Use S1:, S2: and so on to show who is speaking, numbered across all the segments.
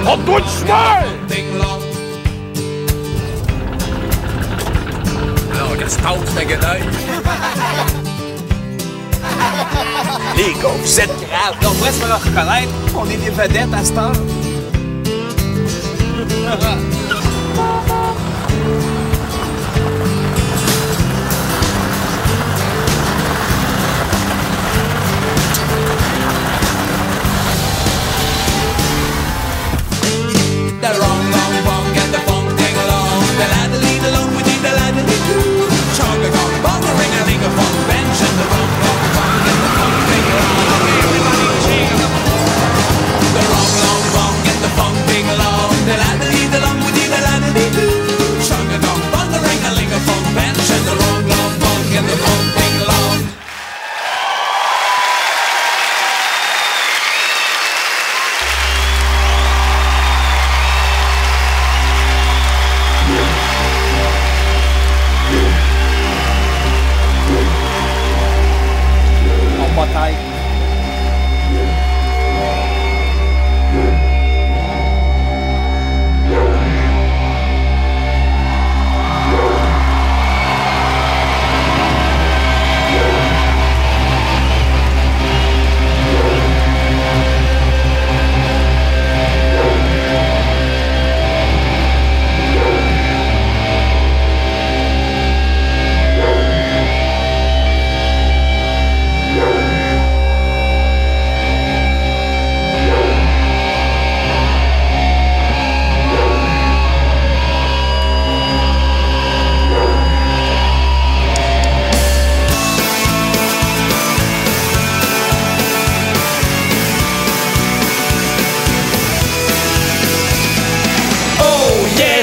S1: Op doet smile!
S2: Nou, dat is stout, denk ik uit.
S3: Les gars, vous êtes graves.
S2: On devrait se faire reconnaître. On est des vedettes à cette heure.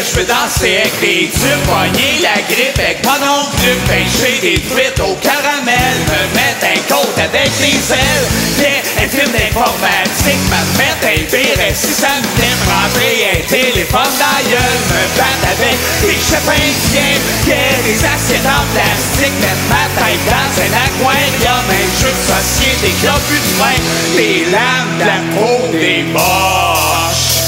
S4: Je veux danser avec des tubes, pogner la grippe avec mon oncle, pêcher des truites au caramel, me mettre un côte avec des ailes, bien un film d'informatique, me mettre un bière si ça me plaît, me rentrer un téléphone dans la gueule, me battre avec des chefs indiens, bien des assiettes en plastique, mettre ma tête dans un aquarium, un jeu de société, globus de vin, des lames, de la peau, des moches.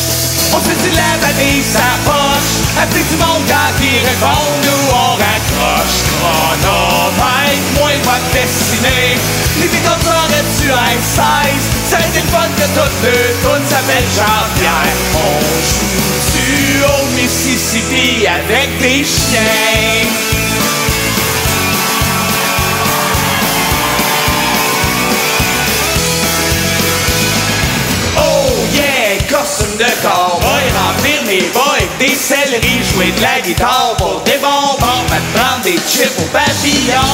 S4: On se dit la vanille, sa poche. Appelez du monde quand il répond, nous on raccroche. Chronomètre, moi votre destinée. Les filles comme ça auraient-tu un 16? Ça a été le fun que toutes deux tunes s'appellent Jean-Pierre. On joue-tu au Mississippi avec des chiens? Costume de cowboy, remplir mes boys avec des céleris, jouer de la guitare pour des bonbons, me prendre des chips au papillon.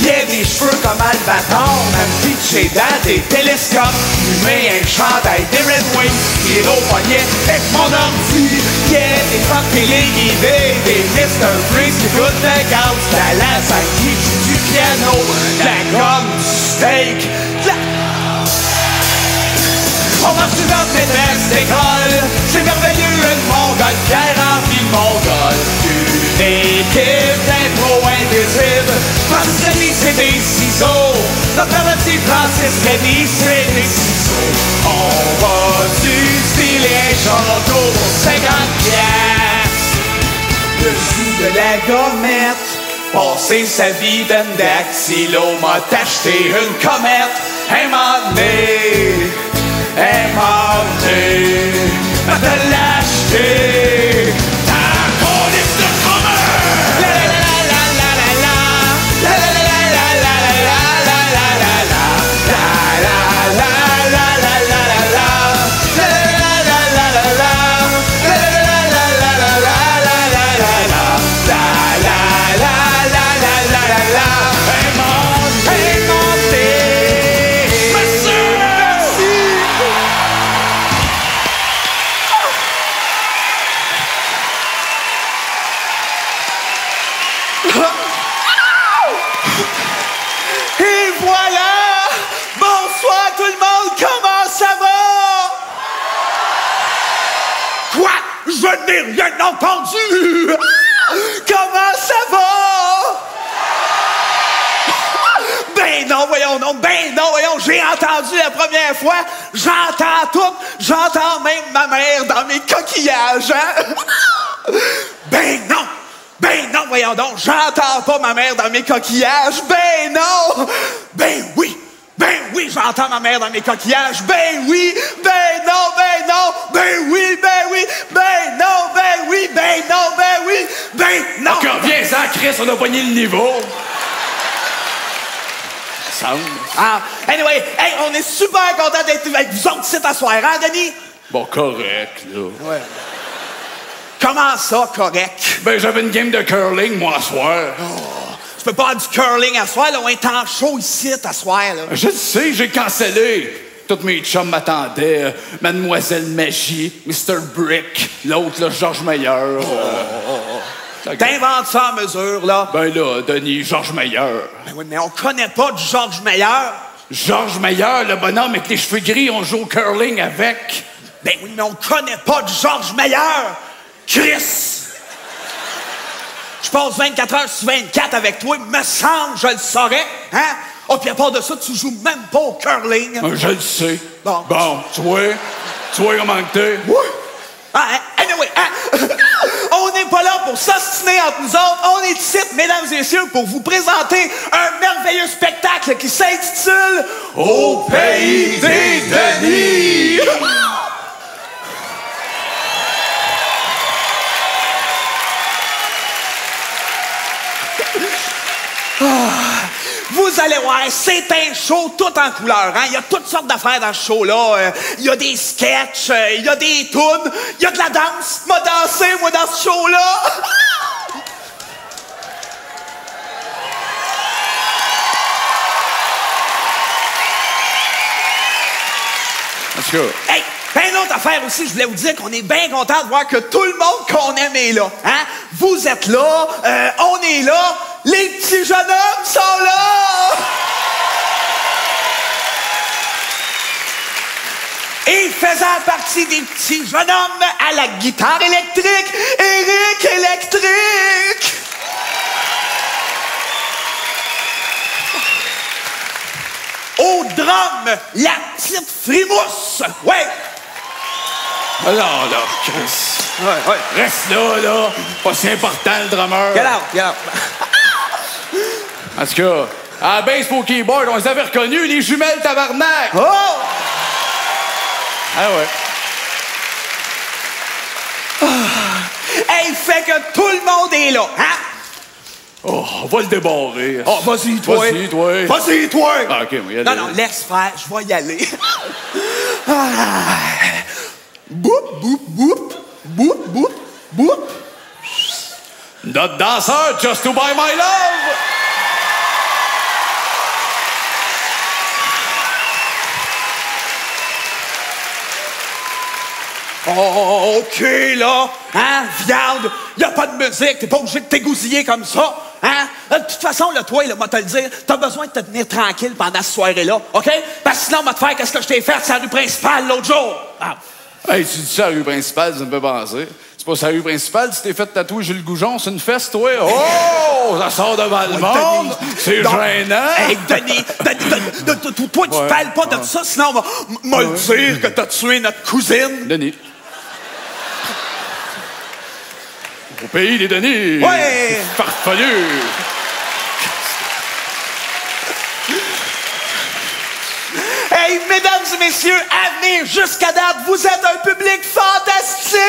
S4: Y'a des cheveux comme Albator, me pitcher dans des télescopes, fumer un chandail des Red Wings, tirer au poignet avec mon ordi. Y'a des femmes téléguidées, des Mr. Freeze qui goûtent le gaz, la lasagne qui joue du piano, la gomme, du steak, on marche dans notre maîtresse d'école. C'est merveilleux, une mongole, Pierre rempli de mongole. Une équipe d'impro invisible. Francis Rémy, c'est des ciseaux. Notre petit Francis Rémy, c'est des ciseaux. On va du style et un château pour 50 piastres. Dessous de la gommette, passer sa vie d'un dactylo, m'a acheté une comète. Un moment donné, aimanté, à te l'acheter. Ta police de commun. La la la la la la la. La la la la la la la la la la la. La la la la la la la la. La la la la la la. La la la la la la la la la la. La la la la la la la la. Aimanté. Et voilà! Bonsoir tout le monde, comment ça va? Quoi? Je n'ai rien entendu! Comment ça va? Ben non, voyons, j'ai entendu la première fois, j'entends tout, j'entends même ma mère dans mes coquillages, hein? Ben non, voyons donc, j'entends pas ma mère dans mes coquillages, ben non, ben oui, j'entends ma mère dans mes coquillages, ben oui, ben non, ben oui, ben non, ben oui, ben non.
S3: Encore bien, ça, Chris, on a pogné le niveau.
S4: Ah, anyway, hey, on est super contents d'être avec vous autres ici à soir, hein, Denis?
S3: Bon, correct, là.
S4: Ouais. Comment ça, correct?
S3: Ben, j'avais une game de curling, moi, à soir.
S4: Tu peux pas avoir du curling à soir, là, on est en show ici à soir, là.
S3: Je le sais, j'ai cancellé. Tous mes chums m'attendaient. Mademoiselle Magie, Mr. Brick, l'autre, là, Georges Meilleur.
S4: T'inventes ça à mesure, là.
S3: Ben là, Denis, Georges Meilleur.
S4: Ben oui, mais on connaît pas du Georges Meilleur.
S3: Georges Meilleur, le bonhomme avec les cheveux gris, on joue au curling avec.
S4: Ben oui, mais on connaît pas du Georges Meilleur. Chris! Je passe 24 heures sur 24 avec toi, me semble, je le saurais, hein? Oh, puis à part de ça, tu joues même pas au curling.
S3: Je le sais.
S4: Bon,
S3: tu vois comment que t'es.
S4: Oui. Ah, hein? Anyway, hein? On n'est pas là pour s'ostiner entre nous autres. On est ici, mesdames et messieurs, pour vous présenter un merveilleux spectacle qui s'intitule Au pays des Denis. Vous allez voir, c'est un show tout en couleur. Hein? Il y a toutes sortes d'affaires dans ce show-là. Il y a des sketchs, il y a des tunes, il y a de la danse. M'a dansé, moi, dans ce show-là. Hey, une autre affaire aussi, je voulais vous dire qu'on est bien content de voir que tout le monde qu'on aime est là. Hein? Vous êtes là, on est là, les petits jeunes hommes sont là! Et faisant partie des petits jeunes hommes à la guitare électrique, Éric Électrique! Au drum, la petite Frimousse! Ouais!
S3: Alors, là, Chris.
S4: Ouais.
S3: Reste là. Pas si important, le drummer.
S4: Get out.
S3: En tout cas, à la base pour keyboard, on les avait reconnus, les jumelles tabarnak.
S4: Oh!
S3: Ah ouais.
S4: Hey, fait que tout le monde est là, hein?
S3: Oh, on va le débarrer.
S4: Oh, vas-y, toi.
S3: Ah, OK, moi, y aller.
S4: Non, laisse faire, je vais y aller. Boop, boop, boop. Boop, boop, boop.
S3: Notre danseur, just to buy my love.
S4: Oh, OK, là. Hein, viande. Y a pas de musique. T'es pas obligé de t'égousiller comme ça. Hein? De toute façon, là, toi, là, moi te le dire, t'as besoin de te tenir tranquille pendant cette soirée-là, OK? Parce que sinon, on va te faire qu'est-ce que je t'ai fait sur la rue principale l'autre jour. Ah.
S3: Hey, tu dis ça à la rue principale, ça me fait penser. C'est pas sur la rue principale, tu t'es fait tatouer Gilles Goujon, c'est une fesse, toi. Oh! Ça sort devant le monde. C'est gênant.
S4: Hey, Denis, toi, tu parles pas de ça, sinon on va le dire que t'as tué notre cousine.
S3: Denis. Au pays des Denis.
S4: Ouais!
S3: Farfelu.
S4: Hey, mesdames et messieurs, à venir jusqu'à date, vous êtes un public fantastique!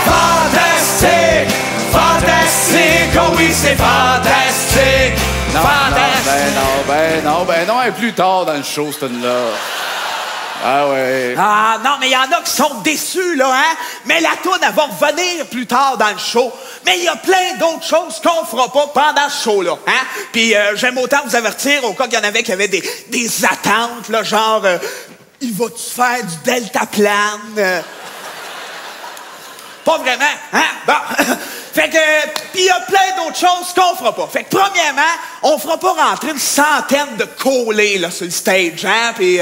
S4: Fantastique! Fantastique! Oh oui, c'est fantastique!
S3: Non, ben non, et plus tard dans le show, cette là. Ah ouais.
S4: Ah non, mais il y en a qui sont déçus, là, hein? Mais la toune, elle va revenir plus tard dans le show. Mais il y a plein d'autres choses qu'on fera pas pendant ce show-là, hein? Puis j'aime autant vous avertir au cas qu'il y en avait qui avaient des attentes, là, genre il va-tu faire du deltaplane? Pas vraiment, hein? Bon. Fait que, pis il y a plein d'autres choses qu'on fera pas. Fait que, premièrement, on fera pas rentrer une centaine de collés, là, sur le stage, hein? Puis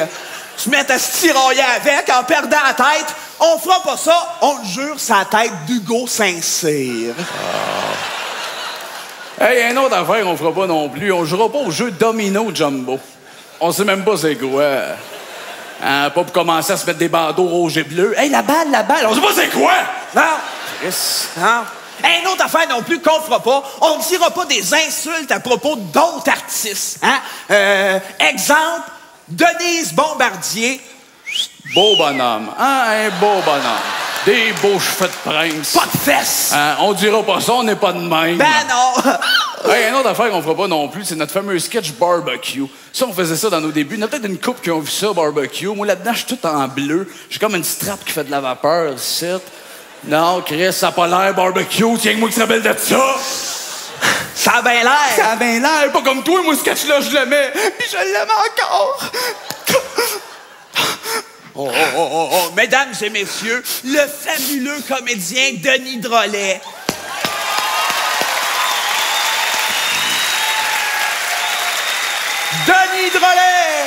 S4: se mettre à se tirailler avec en perdant la tête. On fera pas ça. On le jure, c'est la tête d'Hugo Saint-Cyr.
S3: Hey, une autre affaire, on fera pas non plus. On jouera pas au jeu Domino Jumbo. On sait même pas c'est quoi. Hein, pas pour commencer à se mettre des bandeaux rouges et bleus.
S4: Hey, la balle, on sait pas c'est quoi! Non!
S3: Chris.
S4: Non. Hey, une autre affaire non plus qu'on fera pas, on ne dira pas des insultes à propos d'autres artistes. Hein? Exemple, Denise Bombardier.
S3: Beau bonhomme. Hein, un beau bonhomme. Des beaux cheveux de prince.
S4: Pas de fesses!
S3: Hein, on dira pas ça, on n'est pas de même.
S4: Ben non!
S3: Hey, une autre affaire qu'on fera pas non plus, c'est notre fameux sketch barbecue. Ça, on faisait ça dans nos débuts. Il y en a peut-être une couple qui ont vu ça, barbecue. Moi, là-dedans, je suis tout en bleu. J'ai comme une strap qui fait de la vapeur, ici. Non, Chris, ça a pas l'air barbecue. Tiens-moi qui se rappelle de ça.
S4: Ça a bien l'air!
S3: Ça a bien l'air. Pas comme toi, moi, ce sketch-là, je l'aimais. Puis je l'aime encore.
S4: Oh, mesdames et messieurs, le fabuleux comédien Denis Drolet. Denis Drolet!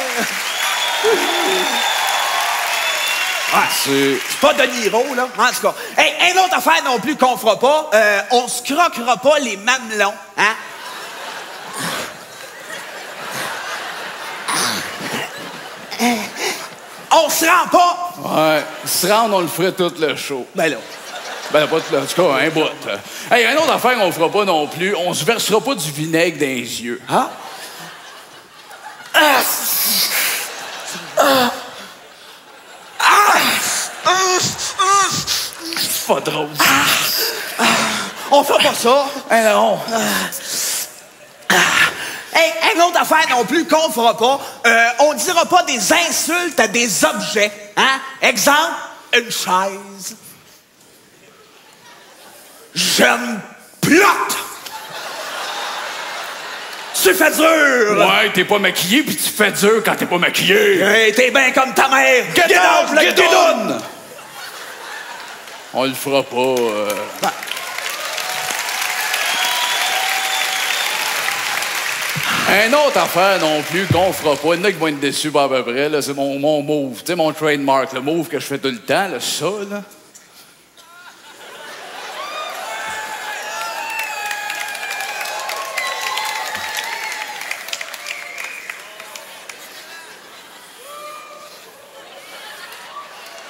S4: Ah, c'est pas Denis Niro, là. En tout cas. Hey, une autre affaire non plus qu'on fera pas, on se croquera pas les mamelons, hein? On se rend pas!
S3: Ouais, se rendre, on le ferait tout le show.
S4: Ben là.
S3: Ben, pas tout le... En tout cas, un bout. Hey, une autre affaire qu'on fera pas non plus, on se versera pas du vinaigre dans les yeux.
S4: Hein?
S3: C'est pas drôle.
S4: On fera pas ça.
S3: Hey, non.
S4: Hey, une autre affaire non plus qu'on fera pas, on dira pas des insultes à des objets. Hein? Exemple, une chaise. J'aime plate. Tu fais dur.
S3: Ouais, t'es pas maquillé, puis tu fais dur quand t'es pas maquillé.
S4: Hey, t'es bien comme ta mère.
S3: Get out,
S4: la
S3: get
S4: guidoune.
S3: on! On le fera pas. Un autre affaire non plus qu'on fera pas, il y en a qui vont être déçus pas à peu près, là, c'est mon move, tu sais, mon trademark, le move que je fais tout le temps, là, ça, là.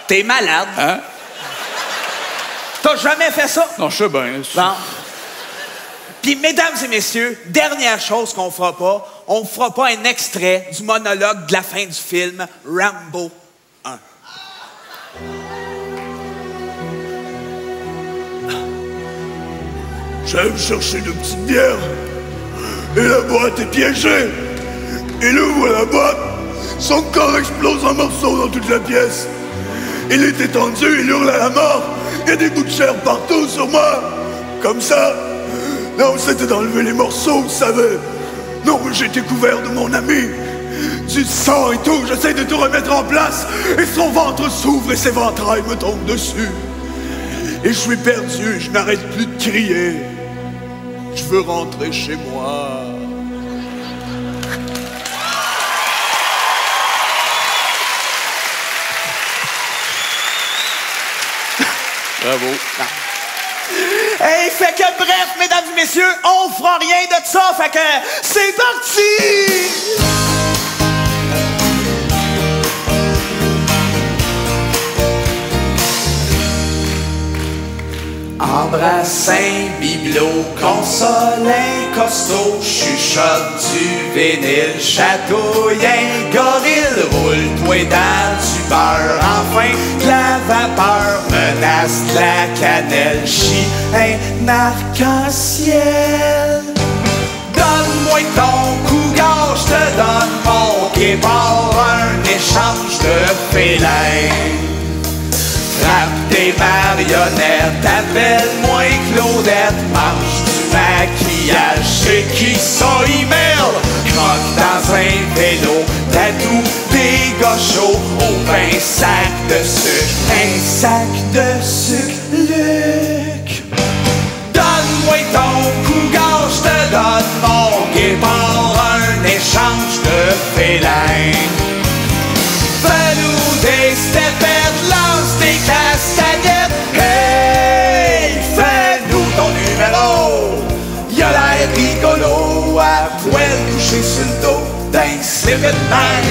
S4: T'es malade.
S3: Hein?
S4: T'as jamais fait ça?
S3: Non, je sais bien.
S4: Bon. Puis, mesdames et messieurs, dernière chose qu'on fera pas, on fera pas un extrait du monologue de la fin du film Rambo 1.
S1: J'aime chercher de petites bières. Et la boîte est piégée. Il ouvre la boîte. Son corps explose en morceaux dans toute la pièce. Il est étendu, il hurle à la mort. Il y a des bouts de chair partout sur moi. Comme ça. Non, c'était d'enlever les morceaux, vous savez. Non, j'ai été couvert de mon ami. Du sang et tout, j'essaie de tout remettre en place. Et son ventre s'ouvre et ses ventrailles me tombent dessus. Et je suis perdu, je n'arrête plus de crier. Je veux rentrer chez moi.
S3: Bravo.
S4: Hey, fait que bref, mesdames et messieurs, on fera rien de ça, fait que c'est parti! Embrassin, bibelot, consolin, costaud, chuchote du vinyle, chatouillant, gorille, roule-toi dans du beurre, enfin, de la vapeur, menace de la cannelle, chie un arc-en-ciel. Donne-moi ton cougar, je te donne mon guépard, un échange de félin. Frappe des marionnettes, appelle-moi Claudette, mange du maquillage, chez qui ça y merde, croque dans un vélo, tatou des gauchos, au pain sac de sucre, un sac de sucre, Luc. Donne-moi ton cougar, je te donne mon guépard, un échange de félin. Fais-nous des stepettes, lance des castagnettes. Hey, fais-nous ton numéro. Y'a l'air rigolo, à poil couché sur le dos, d'un slip it bang.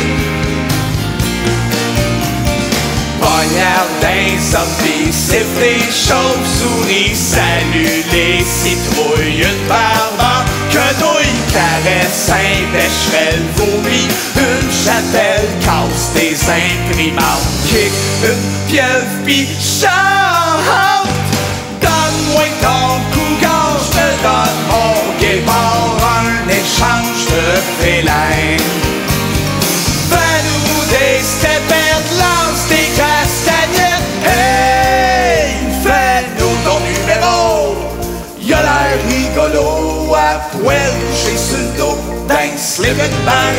S4: Poignard d'un zombie, siffle des chauves-souris, salue les citrouilles, une barbe que douille, caresse un bécherel, vomit une chapelle, casse des imprimantes, kick une pieuvre pis chante. Donne-moi ton cougar, je te donne mon guépard, un échange de félin. Fais-nous des stepettes, lance des castagnettes. Hey, fais-nous ton numéro. Y'a l'air rigolo à poil chez sur le dos d'un slip and bang.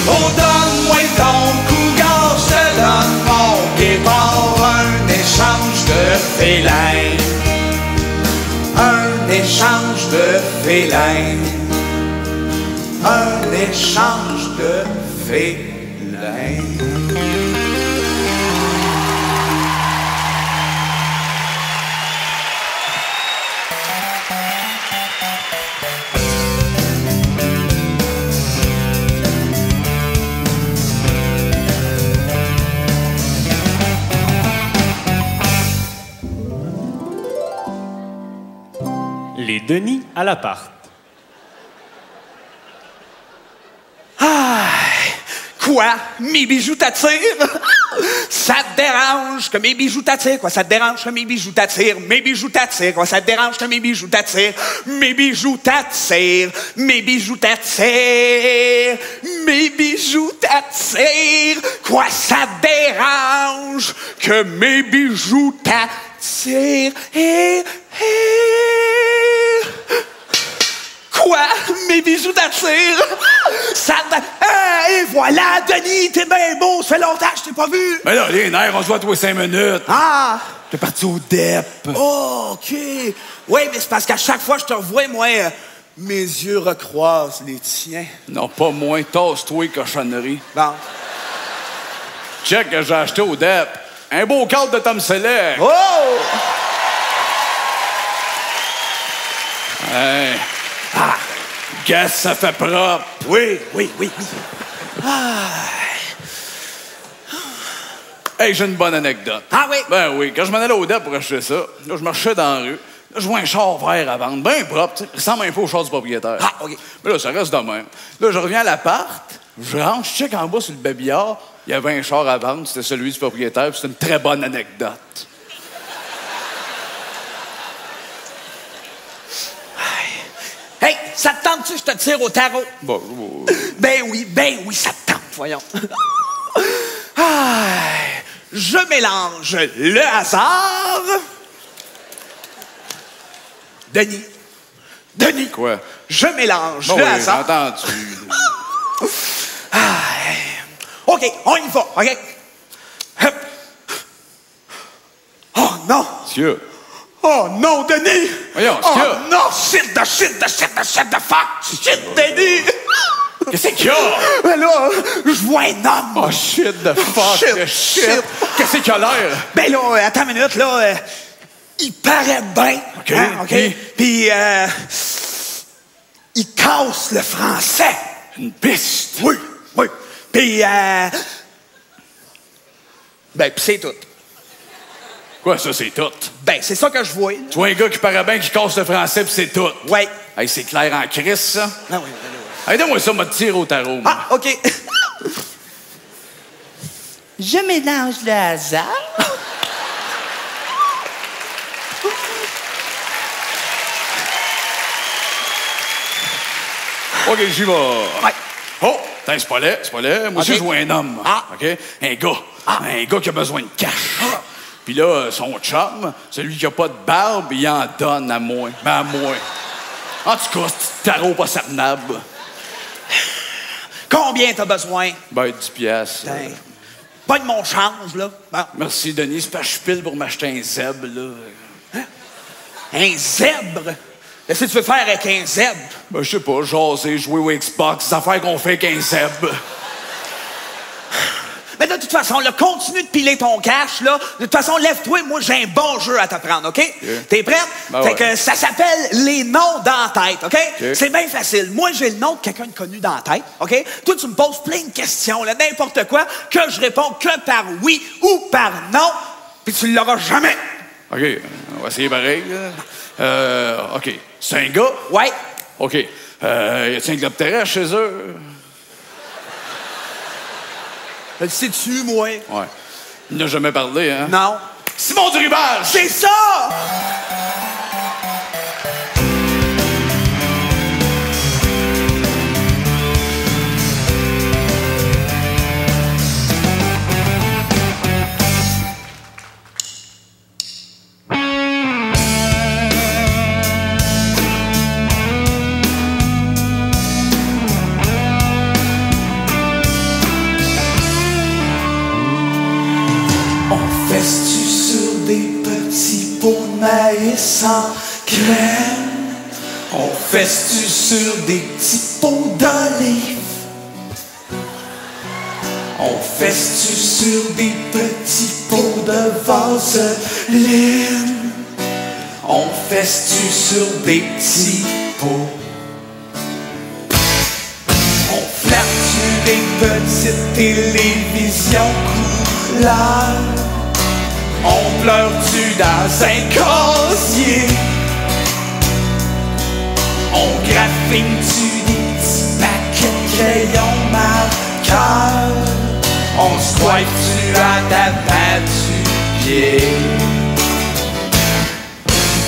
S4: Oh, donne-moi ton cougar, je te donne mon guépard, un échange de félin. Un échange de félin. Un échange de félin.
S5: Les Denis à l'appart.
S4: Ah! Quoi? Mes bijoux t'attirent? Ça te dérange que mes bijoux t'attirent? Quoi? Ça te dérange que mes bijoux t'attirent? Mes bijoux t'attirent? Quoi? Ça te dérange que mes bijoux t'attirent? Mes bijoux t'attirent? Mes bijoux t'attirent? Mes bijoux t'attirent? Quoi? Ça te dérange que mes bijoux t'attirent? Quoi? Mes bijoux t'attirent? Ça et voilà, Denis, t'es bien beau, ça fait longtemps que je t'ai pas vu.
S3: Mais là, les nerfs, on se voit tous les 5 minutes.
S4: Ah!
S3: T'es parti au DEP.
S4: Oh, OK. Oui, mais c'est parce qu'à chaque fois que je te revois, moi, mes yeux recroisent les tiens.
S3: Non, pas moins. Tasse-toi, cochonnerie.
S4: Bon.
S3: Check que j'ai acheté au DEP. Un beau cadre de Tom Selleck.
S4: Oh!
S3: Hey. Ah! Guess, ça fait propre.
S4: Oui. Ah.
S3: Hey, j'ai une bonne anecdote.
S4: Ah oui?
S3: Ben oui, quand je m'en allais au DEP pour acheter ça, là, je marchais dans la rue. Là, je vois un char vert à vendre, bien propre, tu sais. Il ressemble un peu au char du propriétaire.
S4: Ah, OK.
S3: Mais là, ça reste de même. Là, je reviens à l'appart, je rentre, je check en bas sur le babillard, il y avait un char à vendre, c'était celui du propriétaire, puis c'était une très bonne anecdote.
S4: Hey, ça te tente-tu que je te tire au tarot?
S3: Bon,
S4: Ben oui, ça te tente, voyons. Ah, je mélange le hasard. Denis.
S3: quoi?
S4: Je mélange
S3: Bon,
S4: le
S3: oui, j'ai
S4: hasard.
S3: entendu.
S4: Ah, OK, on y va, OK? Hop. Oh non!
S3: Monsieur.
S4: Oh non, Denis!
S3: Voyons,
S4: oh
S3: qu'est-ce qu'il y a?
S4: non, shit de fuck! Shit, Denis!
S3: Qu'est-ce qu'il y a?
S4: Ben là, je vois un homme!
S3: Oh, shit de fuck.
S4: Shit.
S3: Qu'est-ce qu'il a l'air?
S4: Ben là, attends une minute, là, il paraît bien.
S3: OK.
S4: OK? Puis, il casse le français.
S3: Une piste.
S4: Oui. Puis, ben, pis c'est tout.
S3: Quoi, ça, c'est tout?
S4: Ben, c'est ça que je vois.
S3: Tu vois un gars qui paraît bien qui casse le français, puis c'est tout.
S4: Ouais.
S3: Hey, c'est clair en crise, ça.
S4: Ah oui,
S3: Hey, donne-moi ça, m'a tiré au tarot, moi.
S4: Ah, OK. Je mélange le hasard.
S3: OK, j'y vais.
S4: Ouais.
S3: Oh, attends, c'est pas laid. Moi aussi,
S4: OK.
S3: je vois un homme.
S4: Ah.
S3: OK? Un gars. Un gars qui a besoin de cash. Puis là, son chum, celui qui a pas de barbe, il en donne à moi. Ben, à moi. En tout cas, c'est tarot pas cernable.
S4: Combien t'as besoin?
S3: Ben, 10 piastres.
S4: Pas de mon change, là. Bon.
S3: Merci, Denis. C'est pas je pile pour m'acheter un zèbre, là.
S4: Hein? Un zèbre? Qu'est-ce que tu veux faire avec un zèbre?
S3: Ben, je sais pas, jaser, jouer au Xbox, des affaires qu'on fait qu'un zèbre.
S4: Mais de toute façon, là, continue de piler ton cash, là. De toute façon, lève-toi, moi, j'ai un bon jeu à t'apprendre, OK?
S3: Yeah.
S4: T'es prête?
S3: Ben
S4: fait
S3: ouais.
S4: que ça s'appelle les noms dans la tête, OK? C'est bien facile. Moi, j'ai le nom de quelqu'un de connu dans la tête, OK? Toi, tu me poses plein de questions, là, n'importe quoi, que je réponds que par oui ou par non, puis tu l'auras jamais.
S3: OK, on va essayer pareil, là. OK. C'est un gars?
S4: Ouais.
S3: OK. Y a-t-il un globe terrestre chez eux?
S4: Le sais-tu, moi?
S3: Ouais. Il n'a jamais parlé, hein?
S4: Non.
S3: Simon du Ribage!
S4: C'est ça!
S6: Fais-tu sur des petits pots de maïs sans crème? On fesse-tu sur des petits pots d'olive? On fesse-tu sur des petits pots de vaseline? On fesse-tu sur des petits pots? On flatte-tu des petites télévisions couleurs? On pleure-tu dans un casier? On graphine-tu des petits paquets de crayons marqueurs? On se coiffe-tu à ta pied?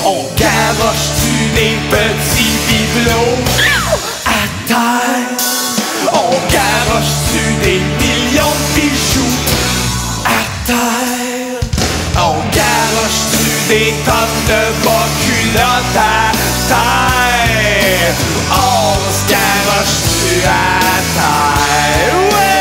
S6: On garoche-tu des petits bibelots à terre? On garoche-tu des millions de bijoux à terre? On garoche-tu des tonnes de bas culottes à terre? On se garoche-tu à terre? Ouais!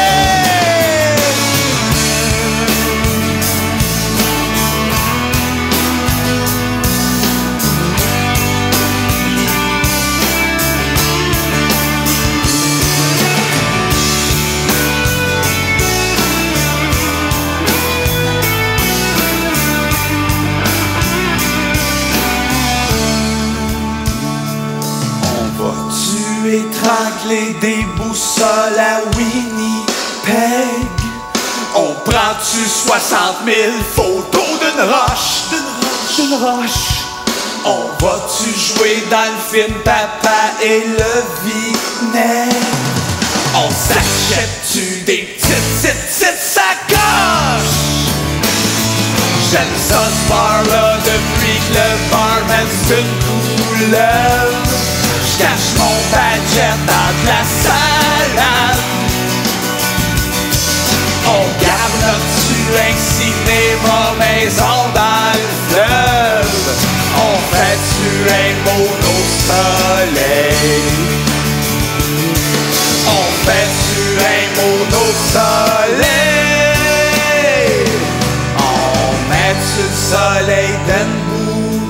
S6: Étrangler des boussoles à Winnipeg? On prend-tu 60 000 photos d'une roche? D'une roche? On va-tu jouer dans le film Papa et le vinaigre? On s'achète-tu des petites sacoches? J'aime ça ce bar-là depuis que le barman c'est une couleuvre. J'cache mon budget dans de la salade. On garde notre-tu un cinéma maison dans le fleuve? On fait-tu un mono-soleil? On fait-tu un mono-soleil? On met-tu le soleil dans une bouteille?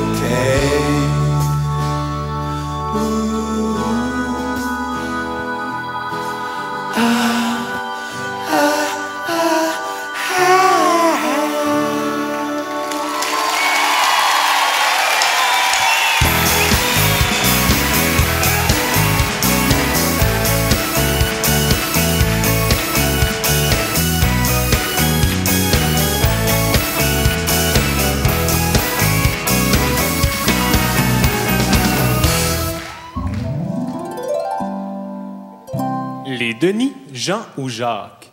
S5: Les Denis, Jean ou Jacques?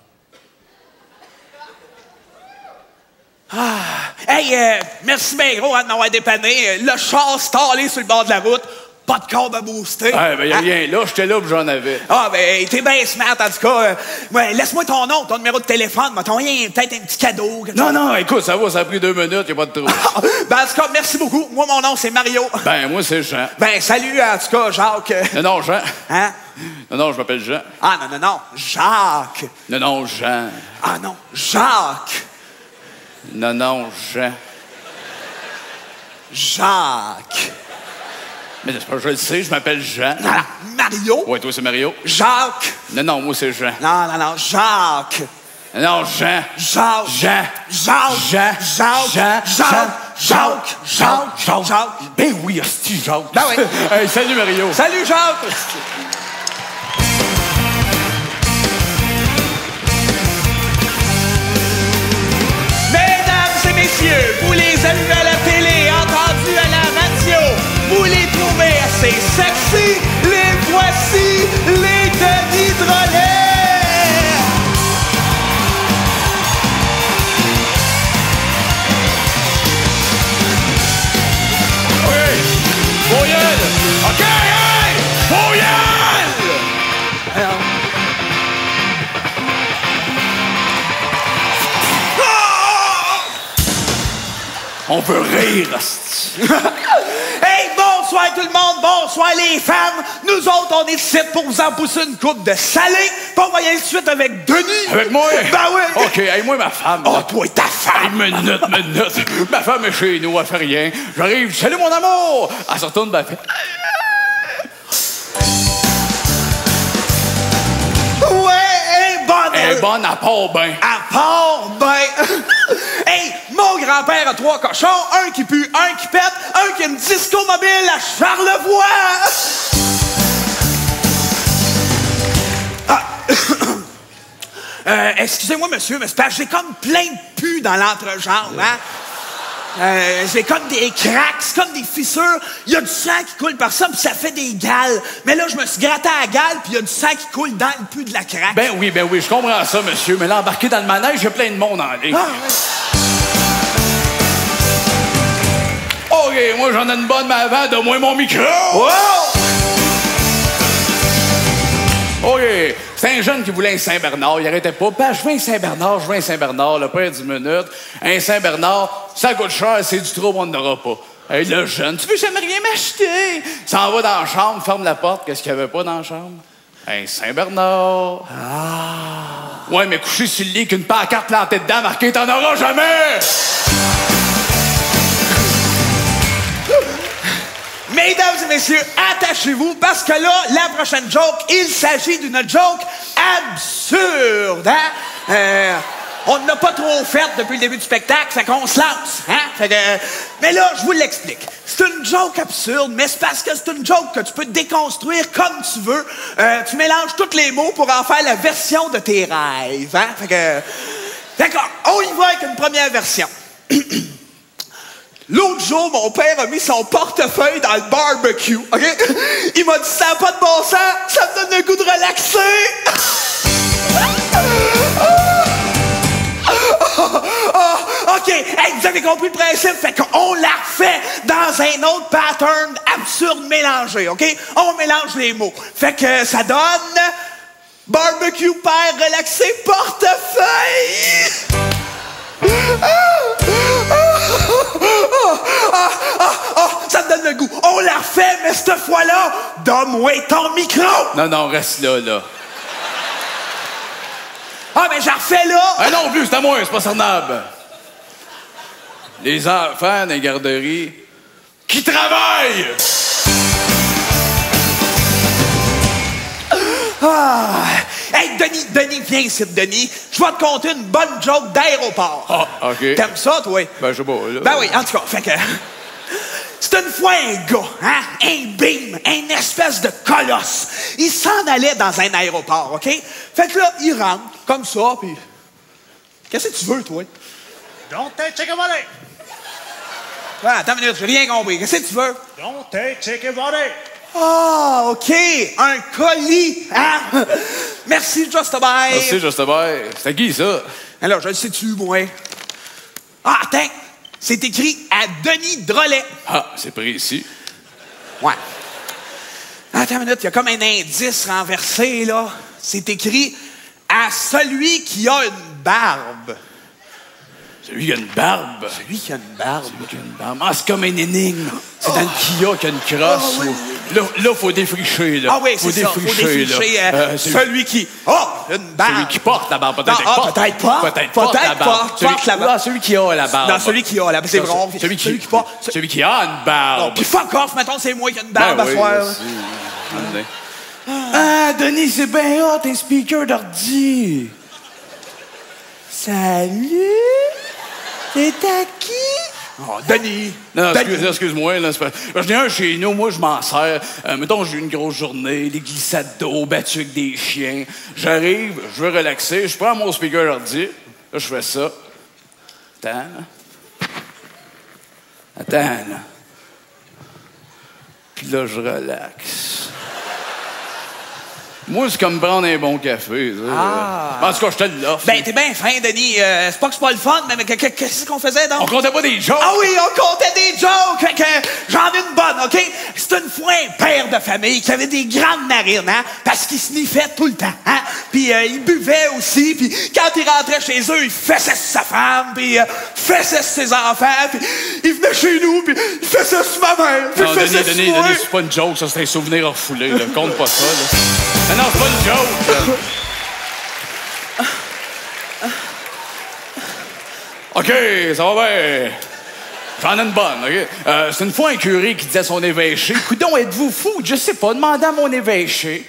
S4: Hey, merci bien gros de m'avoir dépanné. Le char stallé sur le bord de la route. Pas de corde à booster.
S3: Ah, ben, y'a rien là. J'étais là, puis j'en avais.
S4: Ah, ben, t'es bien smart, en tout cas. Ouais, laisse-moi ton nom, ton numéro de téléphone. M'a peut-être un petit cadeau.
S3: Non, écoute, ça va, ça a pris 2 minutes, y'a pas de trouble.
S4: Ben, en tout cas, merci beaucoup. Moi, mon nom, c'est Mario.
S3: Ben, moi, c'est Jean.
S4: Ben, salut, en tout cas, Jacques.
S3: Non, Jean.
S4: Hein?
S3: Non, je m'appelle Jean.
S6: Ah, non, Jacques.
S3: Non, Jean.
S6: Ah non, Jacques.
S3: Non, Jean.
S6: Jacques.
S3: Mais c'est pas, je le sais, je m'appelle Jean.
S6: Non, Mario.
S3: Ouais, toi, c'est Mario.
S6: Jacques.
S3: Non, moi, c'est Jean.
S6: Non, Jacques.
S3: Non, Jean.
S6: Jacques.
S3: Jean.
S6: Jacques.
S3: Ben oui, hostie, Jacques.
S6: Ben oui.
S3: Hey, salut, Mario.
S6: Salut, Jacques. Mesdames et messieurs, vous les avez vus à la télé, entendus à la radio, vous les trouvez assez sexy, les voici, les Denis Drolet!
S3: Voyelle! OK, hey! Voyelle! On veut rire, hostie.
S6: Hey, bonsoir tout le monde, bonsoir les femmes. Nous autres, on est ici pour vous en pousser une coupe de salé. Puis on va y aller tout de suite avec Denis.
S3: Avec moi?
S6: Ben oui.
S3: OK, hey, moi, ma femme.
S6: Oh, toi et ta femme.
S3: Hey, minute. Ma femme est chez nous, elle fait rien. J'arrive, salut mon amour! Elle se retourne, ben, elle fait... Elle est bonne, à part ben.
S6: À part ben. Hey, mon grand-père a 3 cochons, un qui pue, un qui pète, un qui a une disco mobile à Charlevoix. Excusez-moi, monsieur, mais c'est parce que j'ai comme plein de pus dans l'entrejambe, hein? J'ai comme des cracks, c'est comme des fissures. Il y a du sang qui coule par ça, puis ça fait des gales. Mais là, je me suis gratté à la gale, puis il y a du sang qui coule dans le pu de la craque.
S3: Ben oui, je comprends ça, monsieur. Mais là, embarqué dans le manège, il y a plein de monde en ligne.
S6: Ah, ouais.
S3: OK, moi, j'en ai une bonne, mais avant, donne-moi mon micro.
S6: Wow!
S3: OK, c'est un jeune qui voulait un Saint-Bernard. Il arrêtait pas. Ben, je veux un Saint-Bernard, là, pas 10 minutes. Un Saint-Bernard, ça coûte cher, c'est du trouble, on n'aura pas. Hey, le jeune, tu veux jamais rien m'acheter? S'en va dans la chambre, ferme la porte. Qu'est-ce qu'il n'y avait pas dans la chambre? Un Saint-Bernard. Ah! Ouais, mais couché sur le lit qu'une pancarte plantée dedans marquée « T'en auras jamais! »
S6: Mesdames et messieurs, attachez-vous parce que là, la prochaine joke, il s'agit d'une joke absurde, hein? On n'a pas trop fait depuis le début du spectacle, fait qu'on se lance, hein? Mais là, je vous l'explique. C'est une joke absurde, mais c'est parce que c'est une joke que tu peux déconstruire comme tu veux. Tu mélanges tous les mots pour en faire la version de tes rêves, hein? D'accord, on y va avec une première version. L'autre jour, mon père a mis son portefeuille dans le barbecue, OK? Il m'a dit, ça n'a pas de bon sens, ça me donne le goût de relaxer. OK, hey, vous avez compris le principe, fait qu'on la refait dans un autre pattern absurde mélangé, OK? On mélange les mots. Fait que ça donne barbecue, père, relaxé, portefeuille. Ça me donne le goût. On la refait, mais cette fois-là, donne-moi ton micro.
S3: Non, reste là.
S6: Ah, mais j'en refais là.
S3: Ah non plus, c'est à moi, c'est pas cernable. Les enfants dans les garderies qui travaillent.
S6: Hey, Denis, viens ici, Denis. Je vais te conter une bonne joke d'aéroport.
S3: Ah, OK.
S6: T'aimes ça, toi?
S3: Ben, je sais pas, là.
S6: Ben oui, en tout cas, fait que... C'est une fois un gars, hein, un beam, un espèce de colosse. Il s'en allait dans un aéroport, OK? Fait que là, il rentre, comme ça, puis... Qu'est-ce que tu veux, toi?
S5: Don't take chicken body.
S6: Ah, attends une minute, j'ai rien compris. Qu'est-ce que tu veux?
S5: Don't take chicken body.
S6: Ah, OK, un colis, hein? Merci, Just Bye.
S3: Merci, Justin. C'était qui, ça?
S6: Alors, je le sais-tu, moi? Ah, attends, c'est écrit à Denis Drolet.
S3: Ah, c'est précis.
S6: Ouais. Attends une minute, il y a comme un indice renversé, là. C'est écrit à celui qui a une barbe.
S3: Celui qui a une barbe.
S6: Celui qui a une barbe.
S3: Celui qui a une barbe. Ah, c'est comme une énigme. C'est dans le Kia qui a une crosse.
S6: Oh, oui.
S3: Là, faut défricher, là.
S6: Ah oui, c'est ça. Faut défricher celui qui... Oh, une barbe.
S3: Celui qui porte la barbe.
S6: Peut-être pas. Peut-être la barbe.
S3: Ah, celui qui a la barbe.
S6: Non, celui qui a la barbe. C'est vrai.
S3: Celui qui porte. Celui qui a une barbe.
S6: Puis fuck off, mettons, c'est moi qui ai une barbe à soir.
S3: Ah, Denis, c'est bien hot, un speaker d'ordi.
S6: Salut. C'est à qui? Oh, Denis!
S3: Non, excuse-moi. Là, j'en ai un chez nous, moi, je m'en sers. Mettons, j'ai eu une grosse journée, des glissades d'eau, battu avec des chiens. J'arrive, je veux relaxer, je prends mon speaker ordi. Là, je fais ça. Attends, là. Puis là, je relaxe. Moi, c'est comme prendre un bon café. Ça. En tout cas, je te l'offre.
S6: Ben, t'es bien fin, Denis. C'est pas que c'est pas le fun, mais qu'est-ce qu'on faisait donc?
S3: On comptait pas des jokes.
S6: Ah oui, on comptait des jokes. Fait que j'en ai une bonne, OK? C'est une fois un père de famille qui avait des grandes narines, hein? Parce qu'il sniffait tout le temps, hein? Puis il buvait aussi. Puis quand il rentrait chez eux, il fessait sur sa femme. Puis fessait sur ses enfants. Puis il venait chez nous. Puis il fessait sur ma mère. Puis
S3: non, Denis, c'est pas une joke. Ça, c'est un souvenir refoulé. Là. Compte pas ça, là. Non, c'est pas une joke. OK, ça va bien. J'en ai une bonne, OK? C'est une fois un curé qui disait à son évêché, « Coudon, êtes-vous fou? Je sais pas, demandez à mon évêché. »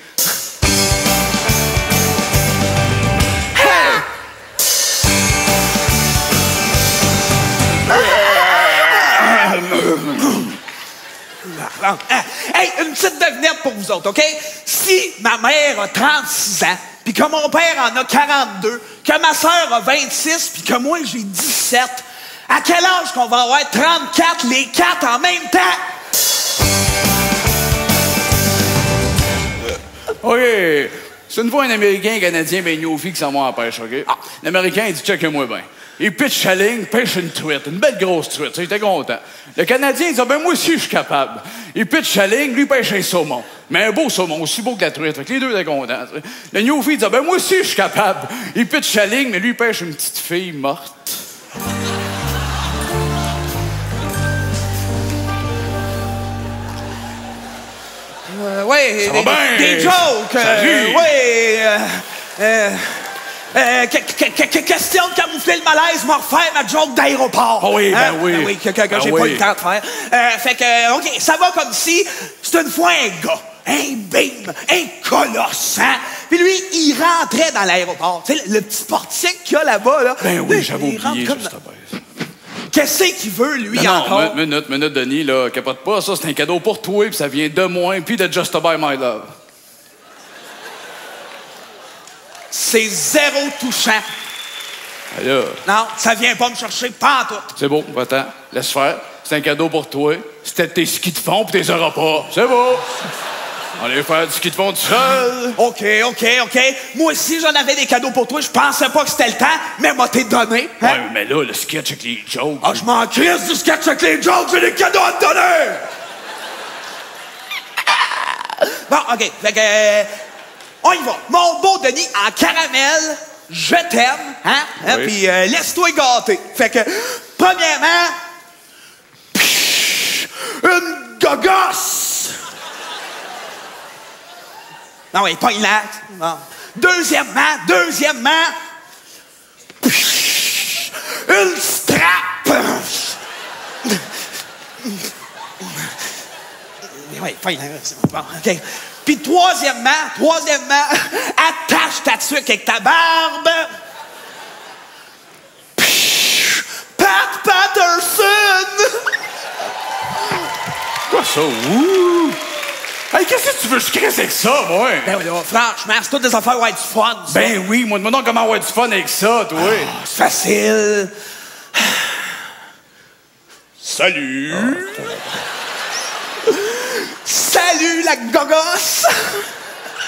S6: Hey, une petite devinette pour vous autres, OK? Si ma mère a 36 ans, puis que mon père en a 42, que ma sœur a 26, puis que moi, j'ai 17, à quel âge qu'on va avoir 34, les 4 en même temps?
S3: OK. C'est une fois un Américain, un Canadien, ben une fille qui s'en va en pêche, OK? L'Américain, il dit « Check-moi bien. » Il pitch sa ligne, pêche une truite, une belle grosse truite. Il était content. Le Canadien, il dit « Ben moi aussi, je suis capable. » Il pitch sa ligne, lui, pêche un saumon. Mais un beau saumon, aussi beau que la truite. Fait que les deux étaient contents. Le Newfie, il dit « Ben moi aussi, je suis capable. » Il pitch sa ligne, mais lui, il pêche une petite fille morte.
S6: Oui, des jokes. Question de camoufler le malaise, m'a refait ma joke d'aéroport.
S3: Ah oui, ben oui.
S6: Ben oui, que j'ai pas eu le temps de faire. Fait que, OK, ça va comme si c'est une fois un gars, un bim, un colosse, hein? Puis lui, il rentrait dans l'aéroport. Tu sais, le petit portique qu'il y a là-bas, là.
S3: Ben oui, j'avais oublié, juste
S6: Qu'est-ce qu'il veut, lui,
S3: non,
S6: encore?
S3: Minute, Denis, là, capote pas. Ça, c'est un cadeau pour toi, puis ça vient de moi, puis de Just By My Love.
S6: C'est zéro touchant.
S3: Alors.
S6: Non, ça vient pas me chercher pantoute.
S3: C'est beau, va-t'en. Laisse faire. C'est un cadeau pour toi. C'était tes skis de fond, puis t'es auras pas. C'est beau. On allait faire du ski de fond tout seul.
S6: OK. Moi aussi, j'en avais des cadeaux pour toi. Je pensais pas que c'était le temps, mais moi, t'es donné. Hein?
S3: Ouais, mais là, le sketch avec les jokes.
S6: Ah, je m'en crisse du sketch avec les jokes. J'ai des cadeaux à te donner. Bon, OK. Fait que... on y va. Mon beau Denis, en caramel, je t'aime, hein?
S3: Oui.
S6: Puis laisse-toi gâter. Fait que, premièrement, une gogosse. Non, oui, pas une acte. Bon. Deuxièmement, une strap. Oui, pas une acte, c'est bon. OK. Puis troisièmement, attache ta tuque avec ta barbe. Pat Patterson!
S3: Quoi ça? Ouh! Hey, qu'est-ce que tu veux que je crisse avec ça, moi?
S6: Ben oui, là, franchement, c'est toutes des affaires où être du fun, ça.
S3: Ben oui, moi, demande comment avoir du fun avec ça, toi.
S6: C'est facile.
S3: Salut!
S6: Salut, la gogosse!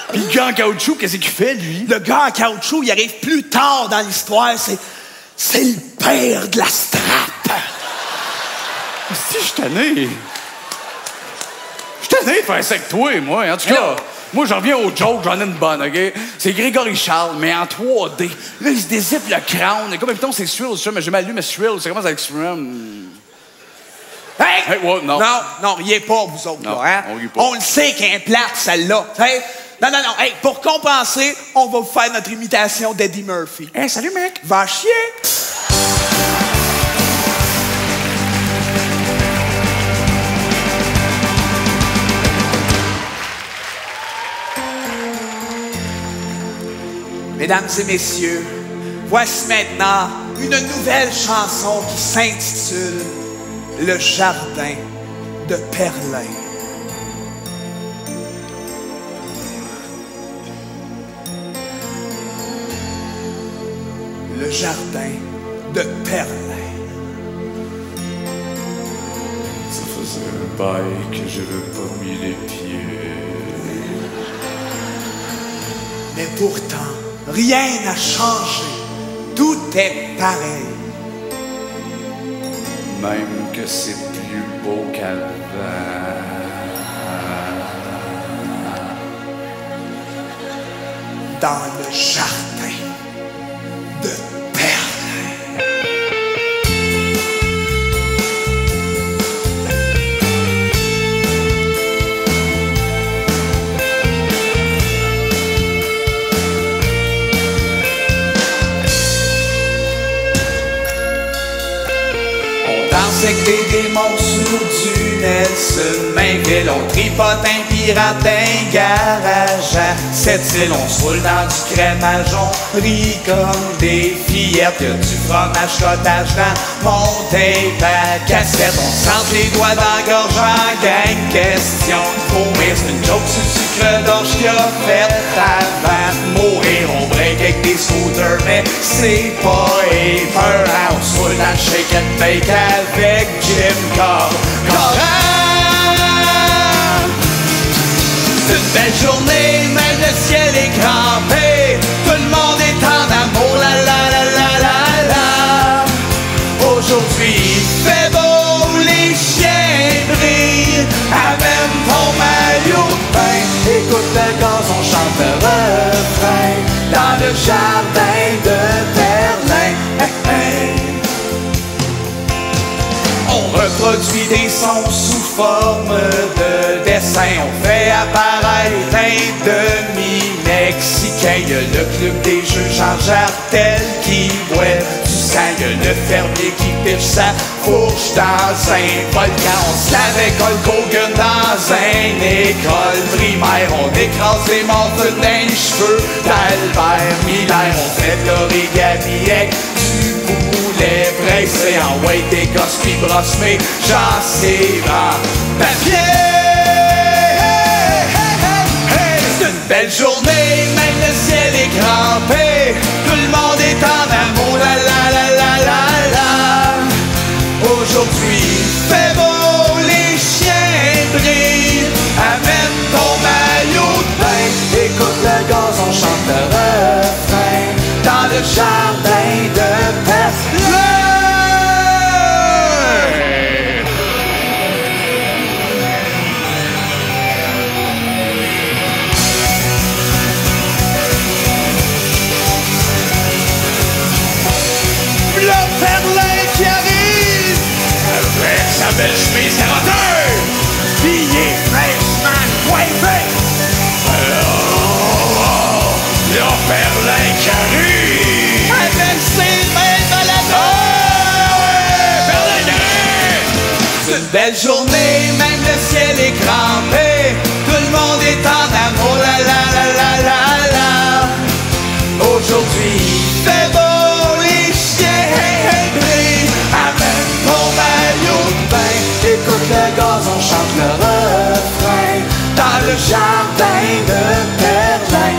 S3: Puis le gars en caoutchouc, qu'est-ce qu'il fait, lui?
S6: Le gars en caoutchouc, il arrive plus tard dans l'histoire. C'est le père de la strap.
S3: Si, je suis tanné. Je suis tanné de faire ça avec toi, moi. En tout cas, moi, j'en reviens au joke, j'en ai une bonne, OK? C'est Grégory Charles, mais en 3D. Là, il se dézippe le crâne. Comme, mettons, c'est Thrill, mais j'ai mal lu, mais Thrill, ça commence avec Thrill.
S6: Hey!
S3: Hey, ouais, non.
S6: Non, riez pas, vous autres,
S3: Non,
S6: là, hein?
S3: on rit pas.
S6: On le sait qu'elle est plate, celle-là. Hey! Non. Hey, pour compenser, on va vous faire notre imitation d'Eddie Murphy. Hey, salut, mec. Va chier. Mesdames et messieurs, voici maintenant une nouvelle chanson qui s'intitule Le Jardin de Perlin. Le Jardin de Perlin.
S3: Ça faisait un bail que j'avais pas mis les pieds.
S6: Mais pourtant, rien n'a changé. Tout est pareil.
S3: Même que c'est plus beau qu'avant.
S6: Dans le jardin de Perlin. Avec des démons sur du Nelson Mainville, on tripote un pirate d'un garage à Sept-Îles, on se roule dans du crémage, on rit comme des fillettes, y'a du fromage cottage dans mon tape à cassette, on se rentre les doigts dans la gorge en gang question de vomir, c'est une joke sur le sucre d'orge qu'il a fait avant de mourir, on break avec des scooters mais c'est pas peur, on se roule dans le shake and bake avec Jim Corran. C'est une belle journée, mais le ciel est crampé. Tout le monde est en amour, la la la la la la. Aujourd'hui il fait beau, les chiens brillent. Amène ton maillot de bain. Écoute le gazon, chante le refrain. Dans le jardin de Perlin. On reproduit des sons sous forme de dessin. On fait apparaître un demi-mexicain. Y'a le club des jeux Jean Jartel qui boit du sang. Y'a le fermier qui pitche sa fourche dans un volcan. On se lave avec Hulk Hogan dans une école primaire. On écrase les morts dans les cheveux d'Albert Miller. On fait de l'origami avec du poulet pressé en white des gosses pis brosse mes gencives en papier. C'est une belle journée, même le ciel est crampé. Tout le monde est en amour, la la la la la la. Aujourd'hui il fait beau, les chiens brillent. Amène ton maillot de bain. Écoute le gazon, chante le refrain. Dans le jardin de Perlin. Le Perlin qui arrive avec sa belle chemise carotteur, billet fraîchement coiffé. Le Perlin qui arrive avec ses mains dans la Perlin qui arrive. C'est une belle journée, même le ciel est crampé. Tout le monde est en amour, la la la la la la. Aujourd'hui il fait beau, les chiens brillent. Amène ton maillot de bain. Écoute le gazon, chante le refrain. Dans le jardin de Perlin.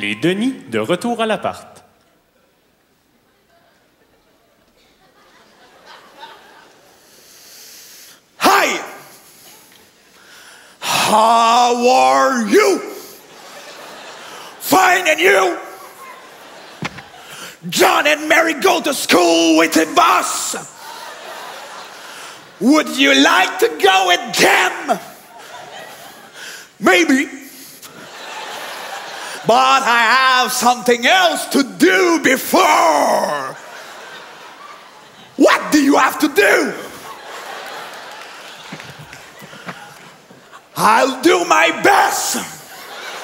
S7: Les Denis de retour à l'appart.
S6: Hi! How are you? Fine, and you? John and Mary go to school with the bus. Would you like to go with them? Maybe. But I have something else to do before. What do you have to do? I'll do my best.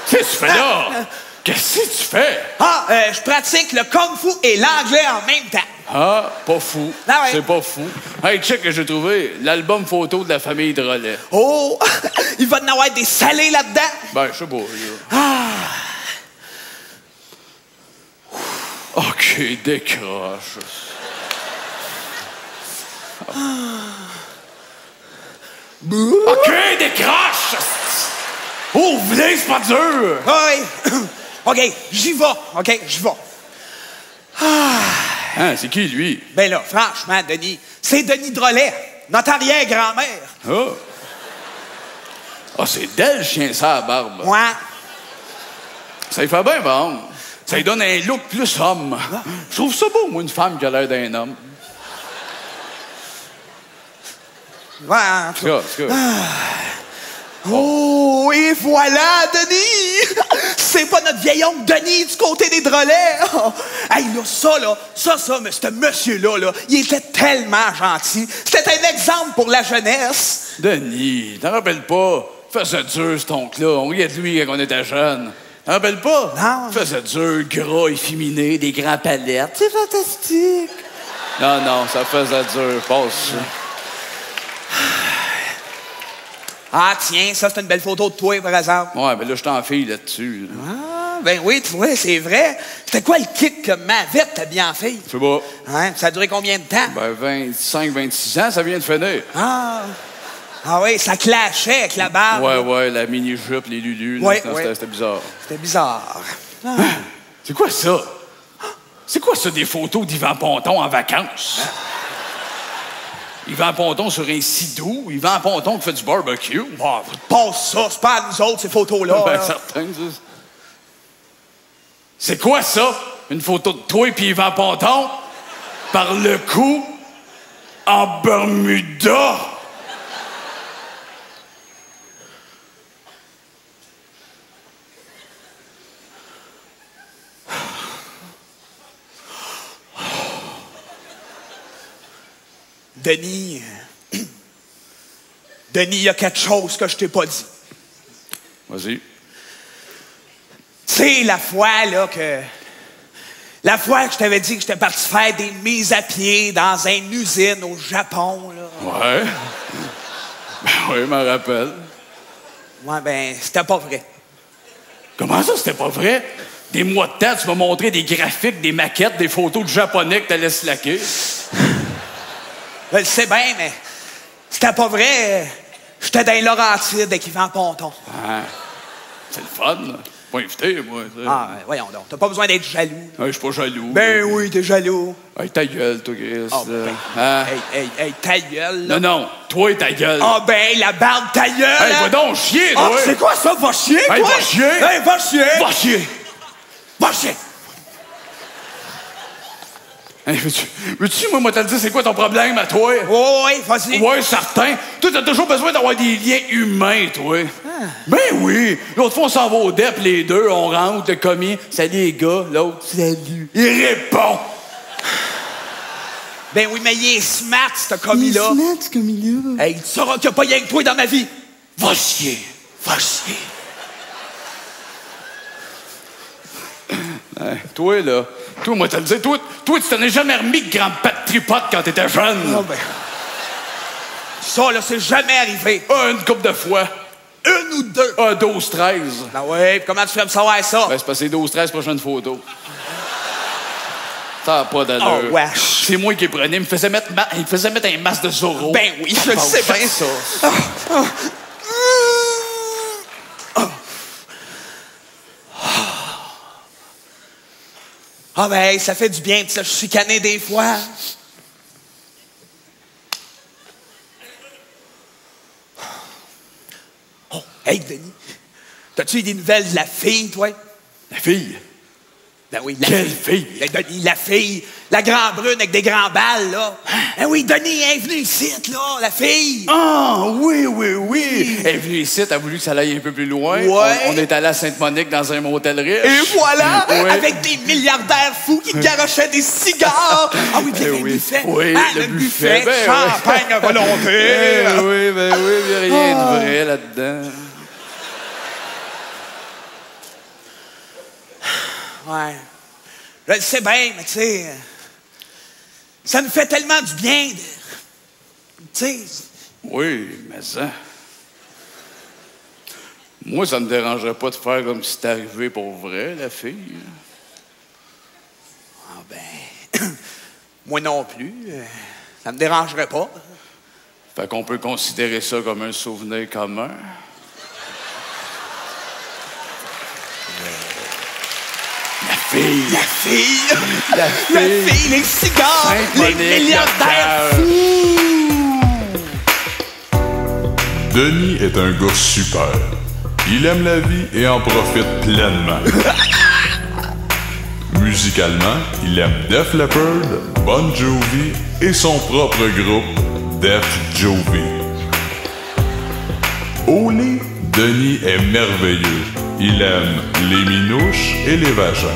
S3: Qu'est-ce que tu fais là? Qu'est-ce que tu fais?
S6: Je pratique le kung-fu et l'anglais en même temps.
S3: Ah, pas fou.
S6: Ah ouais.
S3: C'est pas fou. Hey, check que j'ai trouvé l'album photo de la famille Drolet.
S6: Oh, il va y en avoir des salés là-dedans.
S3: Ben, je sais pas. OK, décroche. OK, décroche! Oh, venez, c'est pas dur!
S6: Oui. OK, j'y vais. OK, j'y vais.
S3: Hein, c'est qui, lui?
S6: Ben là, franchement, Denis, c'est Denis Drolet, notre arrière-grand-mère.
S3: Ah! Ah, c'est d'elle, chien, ça, à barbe.
S6: Moi,
S3: Ça lui fait bien bon. Ça lui donne un look plus homme. Je trouve ça beau, moi, une femme qui a l'air d'un homme.
S6: ouais, en tout cas.
S3: En tout cas.
S6: Oh, et voilà, Denis! C'est pas notre vieil oncle Denis du côté des Drolets! Oh. Hey, là, ça, mais ce monsieur-là, là, il était tellement gentil. C'était un exemple pour la jeunesse.
S3: Denis, t'en rappelles pas? Faisait dur, cet oncle-là. On riait de lui quand on était jeune. T'en rappelles pas?
S6: Non.
S3: Faisait dur, gras, efféminé, des grands palettes. C'est fantastique. Non, ça faisait dur. Passe ça.
S6: Ah, tiens, ça, c'est une belle photo de toi, par exemple.
S3: Ouais, mais là, je t'enfile là-dessus. Là.
S6: Ah, ben oui, tu vois, c'est vrai. C'était quoi le kick que Mavette t'a bien fait?
S3: Je sais pas.
S6: Hein? Ça a duré combien de temps?
S3: Ben, 25, 26 ans, ça vient de finir.
S6: Ah oui, ça clashait avec la barbe.
S3: Ouais, la mini-jupe, les lulus.
S6: Ouais,
S3: là,
S6: ouais.
S3: C'était bizarre.
S6: C'était bizarre. Ah.
S3: C'est quoi ça? C'est quoi ça, des photos d'Yvan Ponton en vacances? Yvan Ponton sur un sidou, Yvan Ponton qui fait du barbecue.
S6: Ah, passe ça, c'est pas à nous autres, ces photos-là.
S3: Ben,
S6: là.
S3: certain, ça. C'est quoi ça? Une photo de toi et puis Yvan Ponton? Par le cou? En Bermuda?
S6: Denis, il y a quelque chose que je t'ai pas dit.
S3: Vas-y.
S6: Tu sais, la fois que je t'avais dit que j'étais parti faire des mises à pied dans une usine au Japon, là.
S3: Ouais. Ben oui, je m'en rappelle.
S6: Ouais, ben, c'était pas vrai.
S3: Comment ça, c'était pas vrai? Des mois de temps, tu m'as montré des graphiques, des maquettes, des photos de Japonais que t'allais slacker.
S6: Je le sais bien, mais c'était pas vrai. J'étais dans les Laurentides avec Yvan Ponton.
S3: Ah, c'est le fun, là. Pas invité, moi. Tu sais.
S6: Ah, voyons donc. T'as pas besoin d'être jaloux.
S3: Ouais, je suis pas jaloux.
S6: Ben oui, t'es jaloux.
S3: Hey, ta gueule, toi, Chris.
S6: Ah, ben,
S3: Hein?
S6: Hey, ta gueule, là.
S3: Non, toi, ta gueule.
S6: Ah, ben, la barbe, ta gueule.
S3: Hey,
S6: hein?
S3: va donc chier,
S6: Ah,
S3: toi.
S6: c'est quoi ça? Va chier,
S3: Hey,
S6: toi?
S3: va chier.
S6: Hey, va chier.
S3: Va chier.
S6: Va chier.
S3: Hey, veux-tu, moi, te le dire, c'est quoi ton problème à toi?
S6: Oh, oui, vas-y.
S3: Ouais, certain. Toi, t'as toujours besoin d'avoir des liens humains, toi.
S6: Ah.
S3: Ben oui. L'autre fois, on s'en va au DEP, les deux, on rentre, le commis. Salut, les gars. L'autre, salut. Il répond.
S6: Ben oui, mais il est smart, ce commis-là.
S3: Il est smart, ce commis-là.
S6: Hey, tu sauras qu'il n'y a pas rien que toi dans ma vie.
S3: Va chier. Va chier. Toi, là. Toi, moi, te le dis. Toi, tu t'en es jamais remis de grand pas de tripote quand t'étais jeune.
S6: Ah, ben. Ça, là, c'est jamais arrivé.
S3: Ah, une couple de fois.
S6: Une ou deux.
S3: Ah, 12, 13.
S6: Ben oui, comment tu ferais me savoir ça?
S3: Ben, c'est parce que c'est 12, 13 prochaines photos. Ça n'a pas d'allure.
S6: Oh, wesh.
S3: C'est moi qui les prenais. Il me faisait mettre un masque de Zorro.
S6: Ben oui, je le sais bien.
S3: ça.
S6: Ah ben, ça fait du bien de se chicaner des fois. Oh, hey, Denis, t'as-tu eu des nouvelles de la fille, toi?
S3: La fille?
S6: Ben oui, la
S3: Quelle
S6: fille?
S3: fille?
S6: Ben, Denis, la fille. La grande brune avec des grands balles, là. Ben oui, Denis, elle est venue ici, là, la fille.
S3: Ah, oui. Elle est venue ici, t'as voulu que ça aille un peu plus loin.
S6: Ouais.
S3: On est allé à Sainte-Monique dans un motel riche.
S6: Et voilà,
S3: Ouais.
S6: avec des milliardaires fous qui garochaient des cigares. Ah oui, puis il y avait le buffet.
S3: Oui,
S6: Ah,
S3: le buffet.
S6: champagne à volonté.
S3: Oui, il n'y a rien de vrai là-dedans.
S6: Ouais. Je le sais bien, mais tu sais, ça nous fait tellement du bien de... Tu sais...
S3: Oui, mais ça... Moi, ça ne me dérangerait pas de faire comme si c'était arrivé pour vrai, la fille.
S6: Ah ben... Moi non plus. Ça me dérangerait pas.
S3: Fait qu'on peut considérer ça comme un souvenir commun.
S6: La fille, les cigares, les
S3: Sainte-Monique,
S6: milliardaires
S3: le
S6: fous.
S8: Denis est un gars super. Il aime la vie et en profite pleinement. Musicalement, il aime Def Leppard, Bon Jovi et son propre groupe, Def Jovi. Au lit, Denis est merveilleux. Il aime les minouches et les vagins.